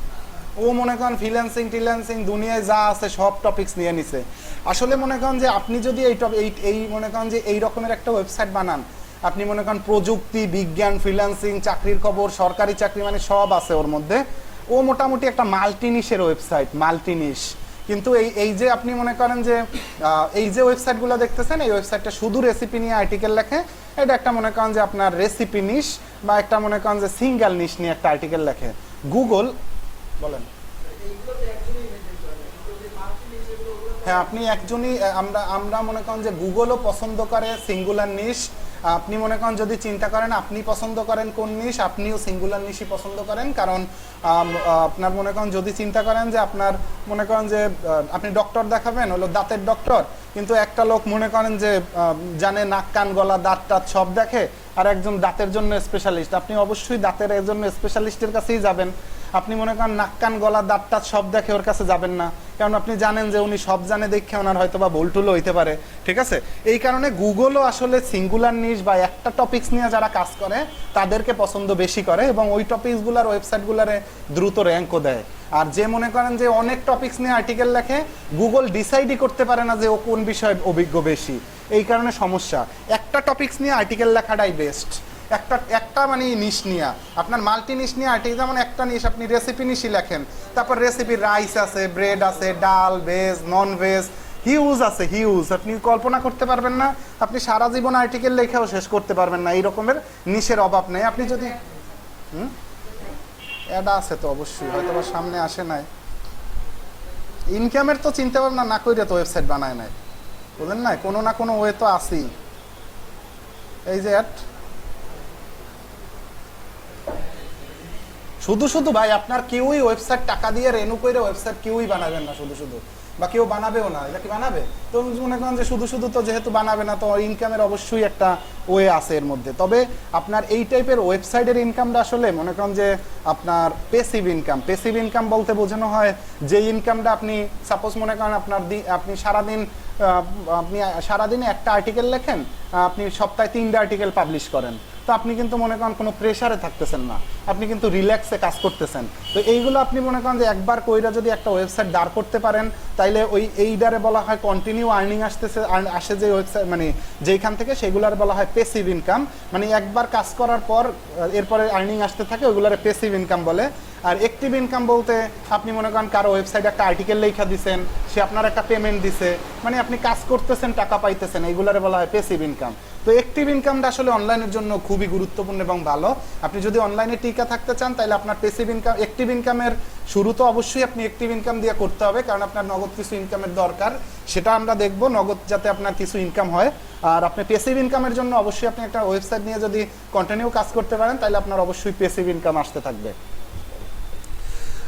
ও মনে করেন ফ্রিল্যান্সিং টিল্যান্সিং দুনিয়ায় যা আছে সব টপিক্স নিয়ে নিছে। আসলে মনে করেন যে আপনি যদি এই মনে করেন যে এই রকমের একটা ওয়েবসাইট বানান, আপনি মনে করেন প্রযুক্তি, বিজ্ঞান, ফ্রিল্যান্সিং, চাকরির খবর, সরকারি চাকরি, মানে সব আছে ওর মধ্যে। ও মোটামুটি একটা মাল্টিনিশের ওয়েবসাইট, মাল্টিনিশ। কিন্তু এই যে আপনি মনে করেন যে এই যে ওয়েবসাইটগুলো দেখতেছেন, এই ওয়েবসাইটটা শুধু রেসিপি নিয়ে আর্টিকেল লেখে, এটা একটা মনে করেন যে আপনার রেসিপি নিশ, বা একটা মনে করেন যে সিঙ্গেল নিশ নিয়ে একটা আর্টিকেল লেখে। গুগল বলেন। হ্যাঁ, আপনি একজনই, আমরা মনে করেন যে গুগলও পছন্দ করে সিঙ্গুলার নিশ। আপনি মনে করেন যদি চিন্তা করেন আপনি পছন্দ করেন কোন নিশ, আপনিও সিঙ্গুলার নিশই পছন্দ করেন। কারণ আপনার মনে করেন যদি চিন্তা করেন যে আপনার মনে করেন যে আপনি ডক্টর দেখাবেন, হলো দাঁতের ডক্টর, কিন্তু একটা লোক মনে করেন যে জানে নাক কান গলা দাঁত টাত সব দেখে, আর একজন দাঁতের জন্য স্পেশালিস্ট, আপনি অবশ্যই দাঁতের জন্য স্পেশালিস্টের কাছেই যাবেন। আপনি মনে করেন নাক কান গলা দাঁত টাত সব দেখে ওর কাছে যাবেন না, কারণ আপনি জানেন যে উনি সব জানে, দেখে ওনার হয়তো বা ভুলটুলও হইতে পারে। ঠিক আছে, এই কারণে গুগলও আসলে সিঙ্গুলার নিশ বা একটা টপিকস নিয়ে যারা কাজ করে তাদেরকে পছন্দ বেশি করে, এবং ওই টপিকসগুলার ওয়েবসাইটগুলারে দ্রুত র্যাঙ্কও দেয়। আর যে মনে করেন যে অনেক টপিকস নিয়ে আর্টিকেল লেখে, গুগল ডিসাইডই করতে পারে না যে ও কোন বিষয়ে অভিজ্ঞ বেশি, এই কারণে সমস্যা। একটা টপিকস নিয়ে আর্টিকেল লেখাটাই বেস্ট। একটা মানে নিশ নিয়ে, আপনার মাল্টি নিশ নিয়ে আর্টিকেল, যেমন একটা নিশ আপনি রেসিপি নিশই লেখেন, তারপর রেসিপির রাইস আছে, ব্রেড আছে, ডাল, ভেজ, নন ভেজ, হিউজ আছে, হিউজ। আপনি কল্পনা করতে পারবেন না, আপনি সারা জীবন আর্টিকেল লেখাও শেষ করতে পারবেন না, এই রকমের নিশের অভাব নেই। আপনি যদি এটা আছে তো অবশ্যই, হয়তো বা সামনে আসে নাই। ইনকামের তো চিন্তা ভাবনা না করে তো ওয়েবসাইট বানায় নাই, বুঝলেন না? কোনো না কোনো ওয়ে তো আসি। এই যে অ্যাড শুধু ভাই, আপনার কেউই ওয়েবসাইট টাকা দিয়ে রেনু করে ওয়েবসাইট কেউই বানাবেন না শুধু, বা কেউ বানাবেও না। এটা কি বানাবে? তো মনে করেন যে শুধু তো যেহেতু বানাবে না, তো ইনকামের অবশ্যই একটা ওয়ে আছে এর মধ্যে। তবে আপনার এই টাইপের ওয়েবসাইটের ইনকামটা আসলে মনে করেন যে আপনার পেসিভ ইনকাম। পেসিভ ইনকাম বলতে বোঝানো হয় যে ইনকামটা আপনি সাপোজ মনে করেন আপনি সারাদিনে একটা আর্টিকেল লেখেন, আপনি সপ্তাহে 3টা আর্টিকেল পাবলিশ করেন, তো আপনি কিন্তু মনে করেন কোনো প্রেশারে থাকতেছেন না, আপনি কিন্তু রিল্যাক্সে কাজ করতেছেন। তো এইগুলো আপনি মনে করেন যে একবার কইরা যদি একটা ওয়েবসাইট দাঁড় করতে পারেন, তাইলে এইটারে বলা হয় কন্টিনিউ আর্নিং আসে যে ওয়েবসাইট, মানে যেইখান থেকে, সেগুলার বলা হয় পেসিভ ইনকাম। মানে একবার কাজ করার পর এরপরে আর্নিং আসতে থাকে, ওইগুলারে পেসিভ ইনকাম বলে। আর অ্যাক্টিভ ইনকাম বলতে আপনি মনে করেন কারো ওয়েবসাইটে একটা আর্টিকেল লেখা দিচ্ছেন, সে আপনার একটা পেমেন্ট দিছে, মানে আপনি কাজ করতেছেন টাকা পাইতেছেন, এইগুলারে বলা হয় প্যাসিভ ইনকাম। তো অ্যাক্টিভ ইনকামটা আসলে অনলাইনের জন্য খুবই গুরুত্বপূর্ণ এবং ভালো। আপনি যদি অনলাইনে টিকা থাকতে চান তাহলে আপনার প্যাসিভ ইনকাম, অ্যাক্টিভ ইনকামের শুরু তো অবশ্যই আপনি অ্যাক্টিভ ইনকাম দিয়ে করতে হবে, কারণ আপনার নগদ কিছু ইনকামের দরকার, সেটা আমরা দেখব নগদ যাতে আপনার কিছু ইনকাম হয়। আর আপনি প্যাসিভ ইনকামের জন্য অবশ্যই আপনি একটা ওয়েবসাইট নিয়ে যদি কন্টিনিউ কাজ করতে পারেন তাহলে আপনার অবশ্যই প্যাসিভ ইনকাম আসতে থাকবে।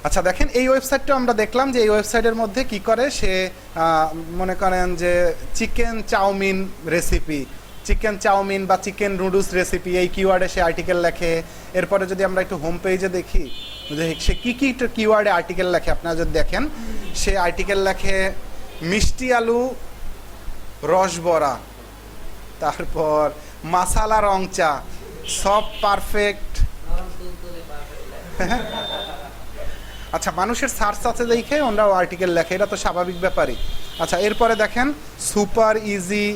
আচ্ছা দেখেন, এই ওয়েবসাইটটা আমরা দেখলাম যে এই ওয়েবসাইটের মধ্যে কি করে সে, মনে করেন যে chicken chowmein recipe, chicken chowmein বা চিকেন নুডলস রেসিপি, এই কিওয়ার্ডে সে আর্টিকেল লেখে। এরপরে যদি আমরা একটু হোম পেজে দেখি যে সে কী কী কিওয়ার্ডে আর্টিকেল লেখে, আপনারা যদি দেখেন সে আর্টিকেল লেখে মিষ্টি আলু রসবড়া, তারপর মাসালা রং চা, সব পারফেক্ট। আচ্ছা, মানুষের সার্চ আছে দেখে ওনারাও আর্টিকেল লেখে, এটা তো স্বাভাবিক ব্যাপারই। আচ্ছা, এরপরে দেখেন super easy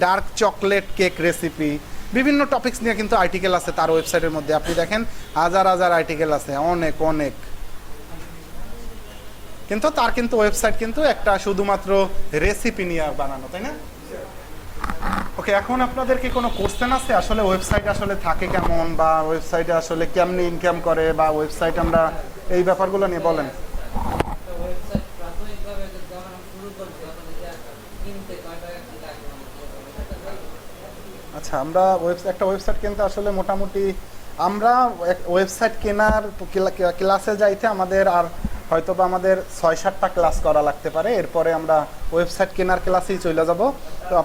dark chocolate cake recipe, বিভিন্ন টপিকস নিয়ে কিন্তু আর্টিকেল আছে তার ওয়েবসাইটের মধ্যে। আপনি দেখেন হাজার হাজার আর্টিকেল আছে, অনেক অনেক। কিন্তু তার কিন্তু ওয়েবসাইট কিন্তু একটা শুধুমাত্র রেসিপি নিয়ে বানানো, তাই না? ওকে, এখন আপনাদের কি কোনো কোশ্চেন আছে আসলে ওয়েবসাইট আসলে থাকে কেমন, বা ওয়েবসাইটে আসলে কেমনি ইনকাম করে, বা ওয়েবসাইট আমরা এই ব্যাপারগুলো নিয়ে বলেন। আচ্ছা, আমরা একটা ওয়েবসাইট কিনতে আসলে মোটামুটি আমরা ওয়েবসাইট কেনার ক্লাসে যাইতে আমাদের আর হয়তো বা আমাদের ৬-৭টা ক্লাস করা লাগতে পারে, এরপরে আমরা ওয়েবসাইট কেনার ক্লাসেই চলে যাব। তো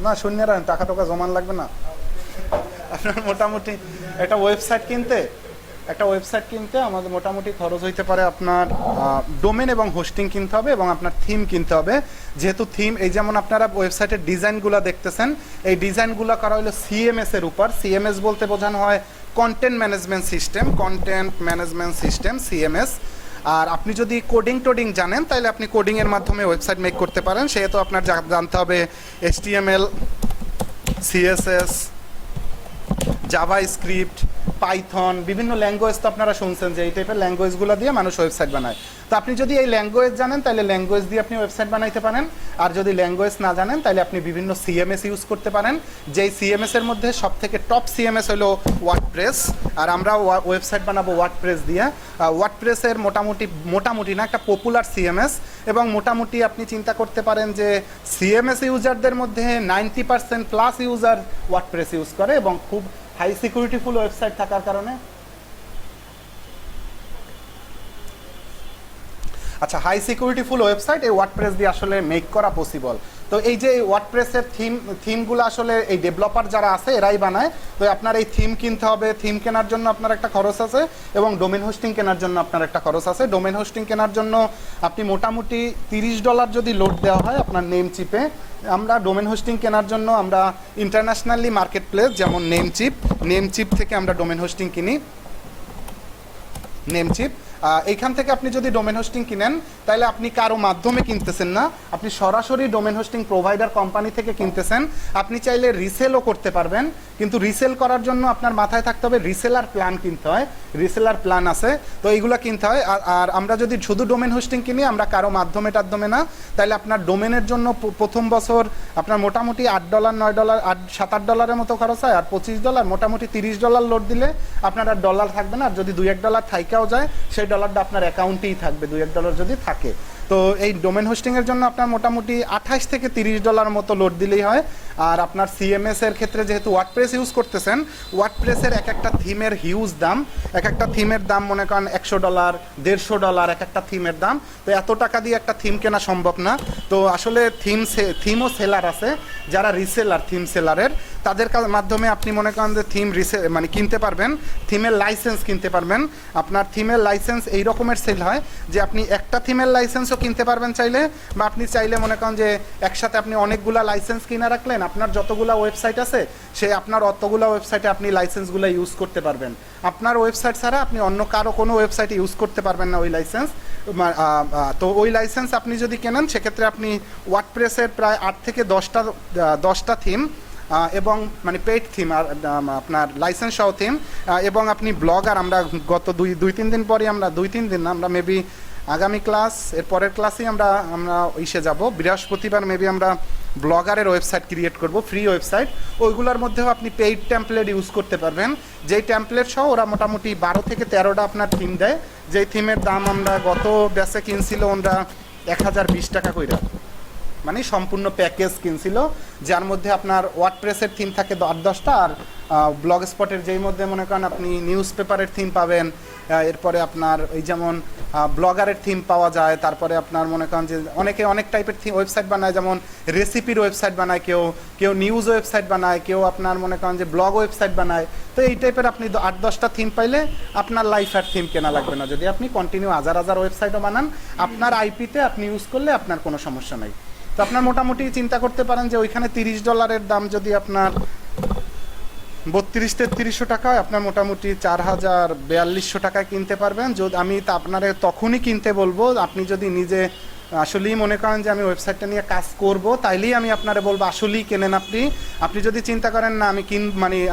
না শূন্যরা টাকা টাকা জমান লাগবে না আপনার। মোটামুটি একটা ওয়েবসাইট কিনতে আমাদের মোটামুটি খরচ হইতে পারে আপনার ডোমেন এবং হোস্টিং কিনতে হবে এবং আপনার থিম কিনতে হবে। যেহেতু থিম, এই যেমন আপনারা ওয়েবসাইটের ডিজাইনগুলো দেখতেছেন, এই ডিজাইনগুলো করা হলো সিএমএস এর উপর। সিএমএস বলতে বোঝানো হয় কন্টেন্ট ম্যানেজমেন্ট সিস্টেম, সিএমএস। আর আপনি যদি কোডিং জানেন তাহলে আপনি কোডিংয়ের মাধ্যমে ওয়েবসাইট মেক করতে পারেন। সেহেতু আপনার জানতে হবে HTML, CSS, জাভাস্ক্রিপ্ট, পাইথন, বিভিন্ন ল্যাঙ্গুয়েজ তো আপনারা শুনছেন যে এই টাইপের ল্যাঙ্গুয়েজগুলো দিয়ে মানুষ ওয়েবসাইট বানায়। তো আপনি যদি এই ল্যাঙ্গুয়েজ জানেন তাহলে ল্যাঙ্গুয়েজ দিয়ে আপনি ওয়েবসাইট বানাইতে পারেন। আর যদি ল্যাঙ্গুয়েজ না জানেন তাহলে আপনি বিভিন্ন সিএমএস ইউজ করতে পারেন। যেই সিএমএস এর মধ্যে সব থেকে টপ সিএমএস হলো ওয়ার্ডপ্রেস, আর আমরা ওয়েবসাইট বানাবো ওয়ার্ডপ্রেস দিয়ে। ওয়ার্ডপ্রেসের মোটামুটি না একটা পপুলার সিএমএস, এবং মোটামুটি আপনি চিন্তা করতে পারেন যে সিএমএস ইউজারদের মধ্যে 90% প্লাস ইউজার ওয়ার্ডপ্রেস ইউজ করে, এবং খুব হাই সিকিউরিটিফুল ওয়েবসাইট থাকার কারণে। আচ্ছা, হাই সিকিউরিটিফুল ওয়েবসাইট এই ওয়ার্ডপ্রেস দিয়ে আসলে মেক করা পসিবল। তো এই যে ওয়ার্ডপ্রেসের থিমগুলো আসলে এই ডেভেলপার যারা আছে এরাই বানায়। তো আপনার এই থিম কিনতে হবে, থিম কেনার জন্য আপনার একটা খরচ আছে, এবং ডোমেন হোস্টিং কেনার জন্য আপনার একটা খরচ আছে। ডোমেন হোস্টিং কেনার জন্য আপনি মোটামুটি $30 যদি লোড দেওয়া হয় আপনার নেম চিপে। আমরা ডোমেন হোস্টিং কেনার জন্য আমরা ইন্টারন্যাশনালি মার্কেট প্লেস যেমন নেমচিপ থেকে আমরা ডোমেন হোস্টিং কিনি। নেমচিপ, এইখান থেকে আপনি যদি ডোমেন হোস্টিং কিনেন তাহলে আপনি কারো মাধ্যমে কিনতেছেন না, আপনি সরাসরি ডোমেন হোস্টিং প্রোভাইডার কোম্পানি থেকে কিনতেছেন। আপনি চাইলে রিসেলও করতে পারবেন, কিন্তু রিসেল করার জন্য আপনার মাথায় থাকতে হবে রিসেলার প্ল্যান কিনতে হয়, রিসেলার প্ল্যান আছে, তো এইগুলো কিনতে হয়। আর আমরা যদি শুধু ডোমেন হোস্টিং কিনি, আমরা কারো মাধ্যমে না, তাহলে আপনার ডোমেনের জন্য প্রথম বছর আপনার মোটামুটি $8, $9, $7-8 মতো খরচ হয়। আর $25, মোটামুটি $30 লোড দিলে আপনার আর ডলার থাকবে না। আর যদি $2-1 থাইকাও যায় সেই ডলারটা আপনার অ্যাকাউন্টেই থাকবে, $2-1 যদি থাকে। তো এই ডোমেন হোস্টিংয়ের জন্য আপনার মোটামুটি $28 থেকে $30 মতো লোড দিলেই হয়। আর আপনার সিএমএস এর ক্ষেত্রে যেহেতু ওয়ার্ডপ্রেস ইউজ করতেছেন, ওয়ার্ডপ্রেসের এক একটা থিমের হিউজ দাম, এক একটা থিমের দাম মনে করেন $100, $150 এক একটা থিমের দাম। তো এত টাকা দিয়ে একটা থিম কেনা সম্ভব না। তো আসলে থিমও সেলার আছে যারা রিসেলার, থিম সেলারের, তাদের মাধ্যমে আপনি মনে করেন যে থিম মানে কিনতে পারবেন, থিমের লাইসেন্স কিনতে পারবেন। আপনার থিমের লাইসেন্স এই রকমের সেল হয় যে আপনি একটা থিমের লাইসেন্সও কিনতে পারবেন চাইলে, বা আপনি চাইলে মনে করেন যে একসাথে আপনি অনেকগুলা লাইসেন্স কিনে রাখলেন, আপনার যতগুলা ওয়েবসাইট আছে সে আপনার অতগুলা ওয়েবসাইটে আপনি লাইসেন্সগুলো ইউজ করতে পারবেন। আপনার ওয়েবসাইট ছাড়া আপনি অন্য কারো কোনো ওয়েবসাইটে ইউজ করতে পারবেন না ওই লাইসেন্স। তো ওই লাইসেন্স আপনি যদি কেনেন সেক্ষেত্রে আপনি ওয়ার্ডপ্রেসের প্রায় 8 থেকে 10টা থিম এবং মানে পেইড থিম আর আপনার লাইসেন্স সহ থিম, এবং আপনি ব্লগার। আমরা গত দুই তিন দিন পরই, আমরা 2-3 দিন না, আমরা মেবি আগামী ক্লাস এর পরের ক্লাসেই আমরা ইসে যাব, বৃহস্পতিবার মেবি আমরা ব্লগারের ওয়েবসাইট ক্রিয়েট করব, ফ্রি ওয়েবসাইট। ওইগুলোর মধ্যেও আপনি পেইড টেমপ্লেট ইউজ করতে পারবেন, যেই টেমপ্লেট সহ ওরা মোটামুটি 12 থেকে 13টা আপনার থিম দেয়, যেই থিমের দাম আমরা গত ব্যাচে কিনছিল ওরা 1020 টাকা কইরা, মানে সম্পূর্ণ প্যাকেজ কিনছিল, যার মধ্যে আপনার ওয়ার্ডপ্রেসের থিম থাকে 8-10টা, আর ব্লগ স্পটের যেই মধ্যে মনে করেন আপনি নিউজ পেপারের থিম পাবেন, এরপরে আপনার এই যেমন ব্লগারের থিম পাওয়া যায়, তারপরে আপনার মনে করেন যে অনেকে অনেক টাইপের থিম ওয়েবসাইট বানায়, যেমন রেসিপির ওয়েবসাইট বানায়, কেউ নিউজ ওয়েবসাইট বানায়, কেউ আপনার মনে করেন যে ব্লগ ওয়েবসাইট বানায়। তো এই টাইপের আপনি 8-10টা থিম পাইলে আপনার লাইফ আর থিম কেনা লাগবে না। যদি আপনি কন্টিনিউ হাজার ওয়েবসাইটও বানান, আপনার আইপিতে আপনি ইউজ করলে আপনার কোনো সমস্যা নাই। তো আপনার মোটামুটি চিন্তা করতে পারেন যে ওইখানে $30 দাম যদি আপনার 32-3300 টাকা হয়, আপনার মোটামুটি 4000-4200 টাকায় কিনতে পারবেন। যদি আমি তা আপনারে তখনই কিনতে বলবো, আপনি যদি নিজে আসলেই মনে করেন যে আমি ওয়েবসাইটটা নিয়ে কাজ করব, তাইলেই আমি আপনারে বলবো আসলেই কেনেন। আপনি যদি চিন্তা করেন না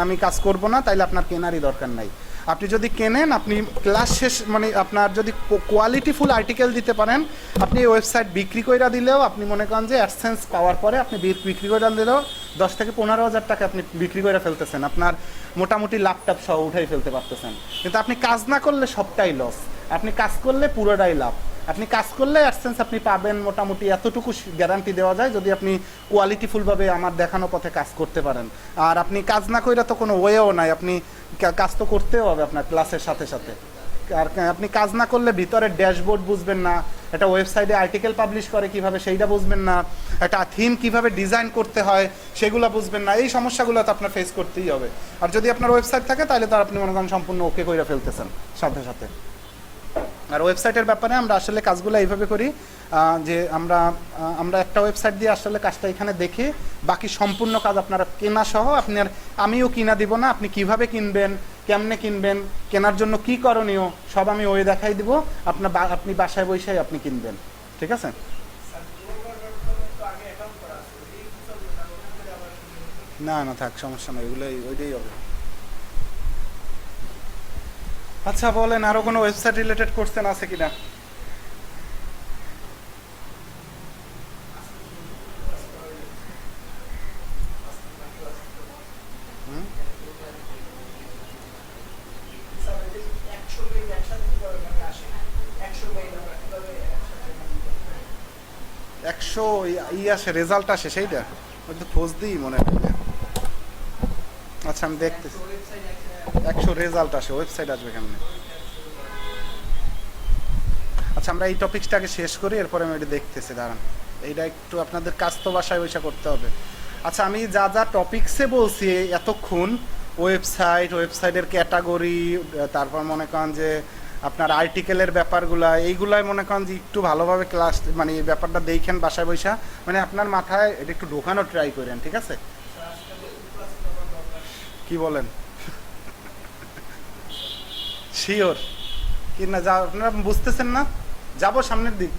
আমি কাজ করব না, তাইলে আপনার কেনারই দরকার নাই। আপনি যদি কেনেন, আপনি ক্লাস শেষ মানে আপনার যদি কোয়ালিটিফুল আর্টিকেল দিতে পারেন, আপনি ওয়েবসাইট বিক্রি কইরা দিলেও, আপনি মনে করেন যে অ্যাডসেন্স পাওয়ার পরে আপনি বিক্রি কইরা দিলেও 10 থেকে 15,000 টাকা আপনি বিক্রি করে ফেলতেছেন, আপনার মোটামুটি ল্যাপটপ সহ উঠাই ফেলতে পারতেছেন। কিন্তু আপনি কাজ না করলে সবটাই লস, আপনি কাজ করলে পুরোটাই লাভ। আপনি কাজ করলে অ্যাডসেন্স আপনি পাবেন, মোটামুটি এতটুকু গ্যারান্টি দেওয়া যায়, যদি আপনি কোয়ালিটিফুলভাবে আমার দেখানো পথে কাজ করতে পারেন। আর আপনি কাজ না কইরা তো কোনো ওয়েও নাই, আপনি কাজ তো করতেও হবে আপনার ক্লাসের সাথে সাথে। আর আপনি কাজ না করলে ভিতরের ড্যাশবোর্ড বুঝবেন না, একটা ওয়েবসাইটে আর্টিকেল পাবলিশ করে কিভাবে সেইটা বুঝবেন না, একটা থিম কিভাবে ডিজাইন করতে হয় সেগুলো বুঝবেন না। এই সমস্যাগুলো তো আপনার ফেস করতেই হবে। আর যদি আপনার ওয়েবসাইট থাকে তাহলে তো আপনি মনে করেন সম্পূর্ণ ওকে কইরা ফেলতেছেন সাথে সাথে। আর ওয়েবসাইটের ব্যাপারে আমরা আসলে কাজগুলো এইভাবে করি যে আমরা একটা ওয়েবসাইট দিয়ে আসলে কাজটা এখানে দেখে বাকি সম্পূর্ণ কাজ আপনারা কেনা সহ আমিও কিনা দিব না, আপনি কিভাবে কিনবেন, কেমনে কিনবেন, কেনার জন্য কি করণীয় সব আমি ওই দেখাই দিব, আপনি বাসায় বসেই আপনি কিনবেন। ঠিক আছে? না থাক, সমস্যা নেই, ওইটাই হবে। আচ্ছা বলেন, আরো কোনো ওয়েবসাইট রিলেটেড কোশ্চেন আছে কিনা? একশো আসে, রেজাল্ট আসে, সেইটা খোঁজ দিই মনে হয়। আচ্ছা আমি দেখতেছি, 100 রেজাল্ট আসে, ওয়েবসাইট আসবে কেমনে? আচ্ছা আমরা এই টপিকসটাকে শেষ করি, এরপরে আমি এটা দেখতেছি, দাঁড়ান। এইটা একটু আপনাদের কাজ তো বাসায় বসে করতে হবে। আচ্ছা আমি যা টপিকসে বলছি এতক্ষণ, ওয়েবসাইটের ক্যাটাগরি, তারপর মনে করেন যে আপনার আর্টিকেলের ব্যাপারগুলা, এইগুলাই মনে করেন যে একটু ভালোভাবে ক্লাস মানে ব্যাপারটা দেখেন বাসায় বসে, মানে আপনার মাথায় এটা একটু ঢোকানো ট্রাই করেন। ঠিক আছে? কি বলেন? শিওর কি না? যা আপনারা বুঝতেছেন না, যাবো সামনের দিক।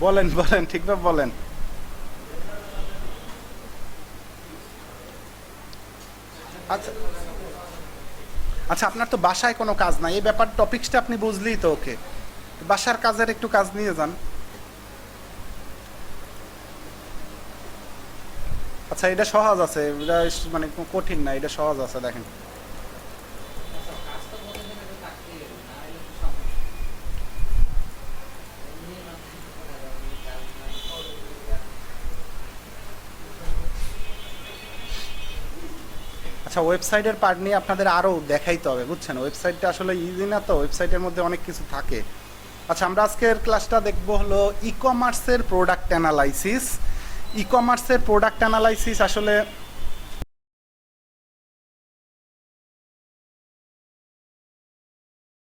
বলেন ঠিকভাবে বলেন। আচ্ছা আচ্ছা আপনার তো বাসায় কোনো কাজ নাই, এই ব্যাপার টপিকসটা আপনি বুঝলেই তো ওকে, বাসার কাজের একটু কাজ নিয়ে যান। আচ্ছা এটা সহজ আছে, এটা মানে কঠিন না, এটা সহজ আছে, দেখেন। আচ্ছা ওয়েবসাইটের পার্ট নিয়ে আপনাদের আরও দেখাইতে হবে, বুঝছেন? ওয়েবসাইটটা আসলে ইজি না, তো ওয়েবসাইটের মধ্যে অনেক কিছু থাকে। আচ্ছা আমরা আজকের ক্লাসটা দেখবো হলো ই কমার্সের প্রোডাক্ট অ্যানালাইসিস। ই কমার্সের প্রোডাক্ট অ্যানালাইসিস আসলে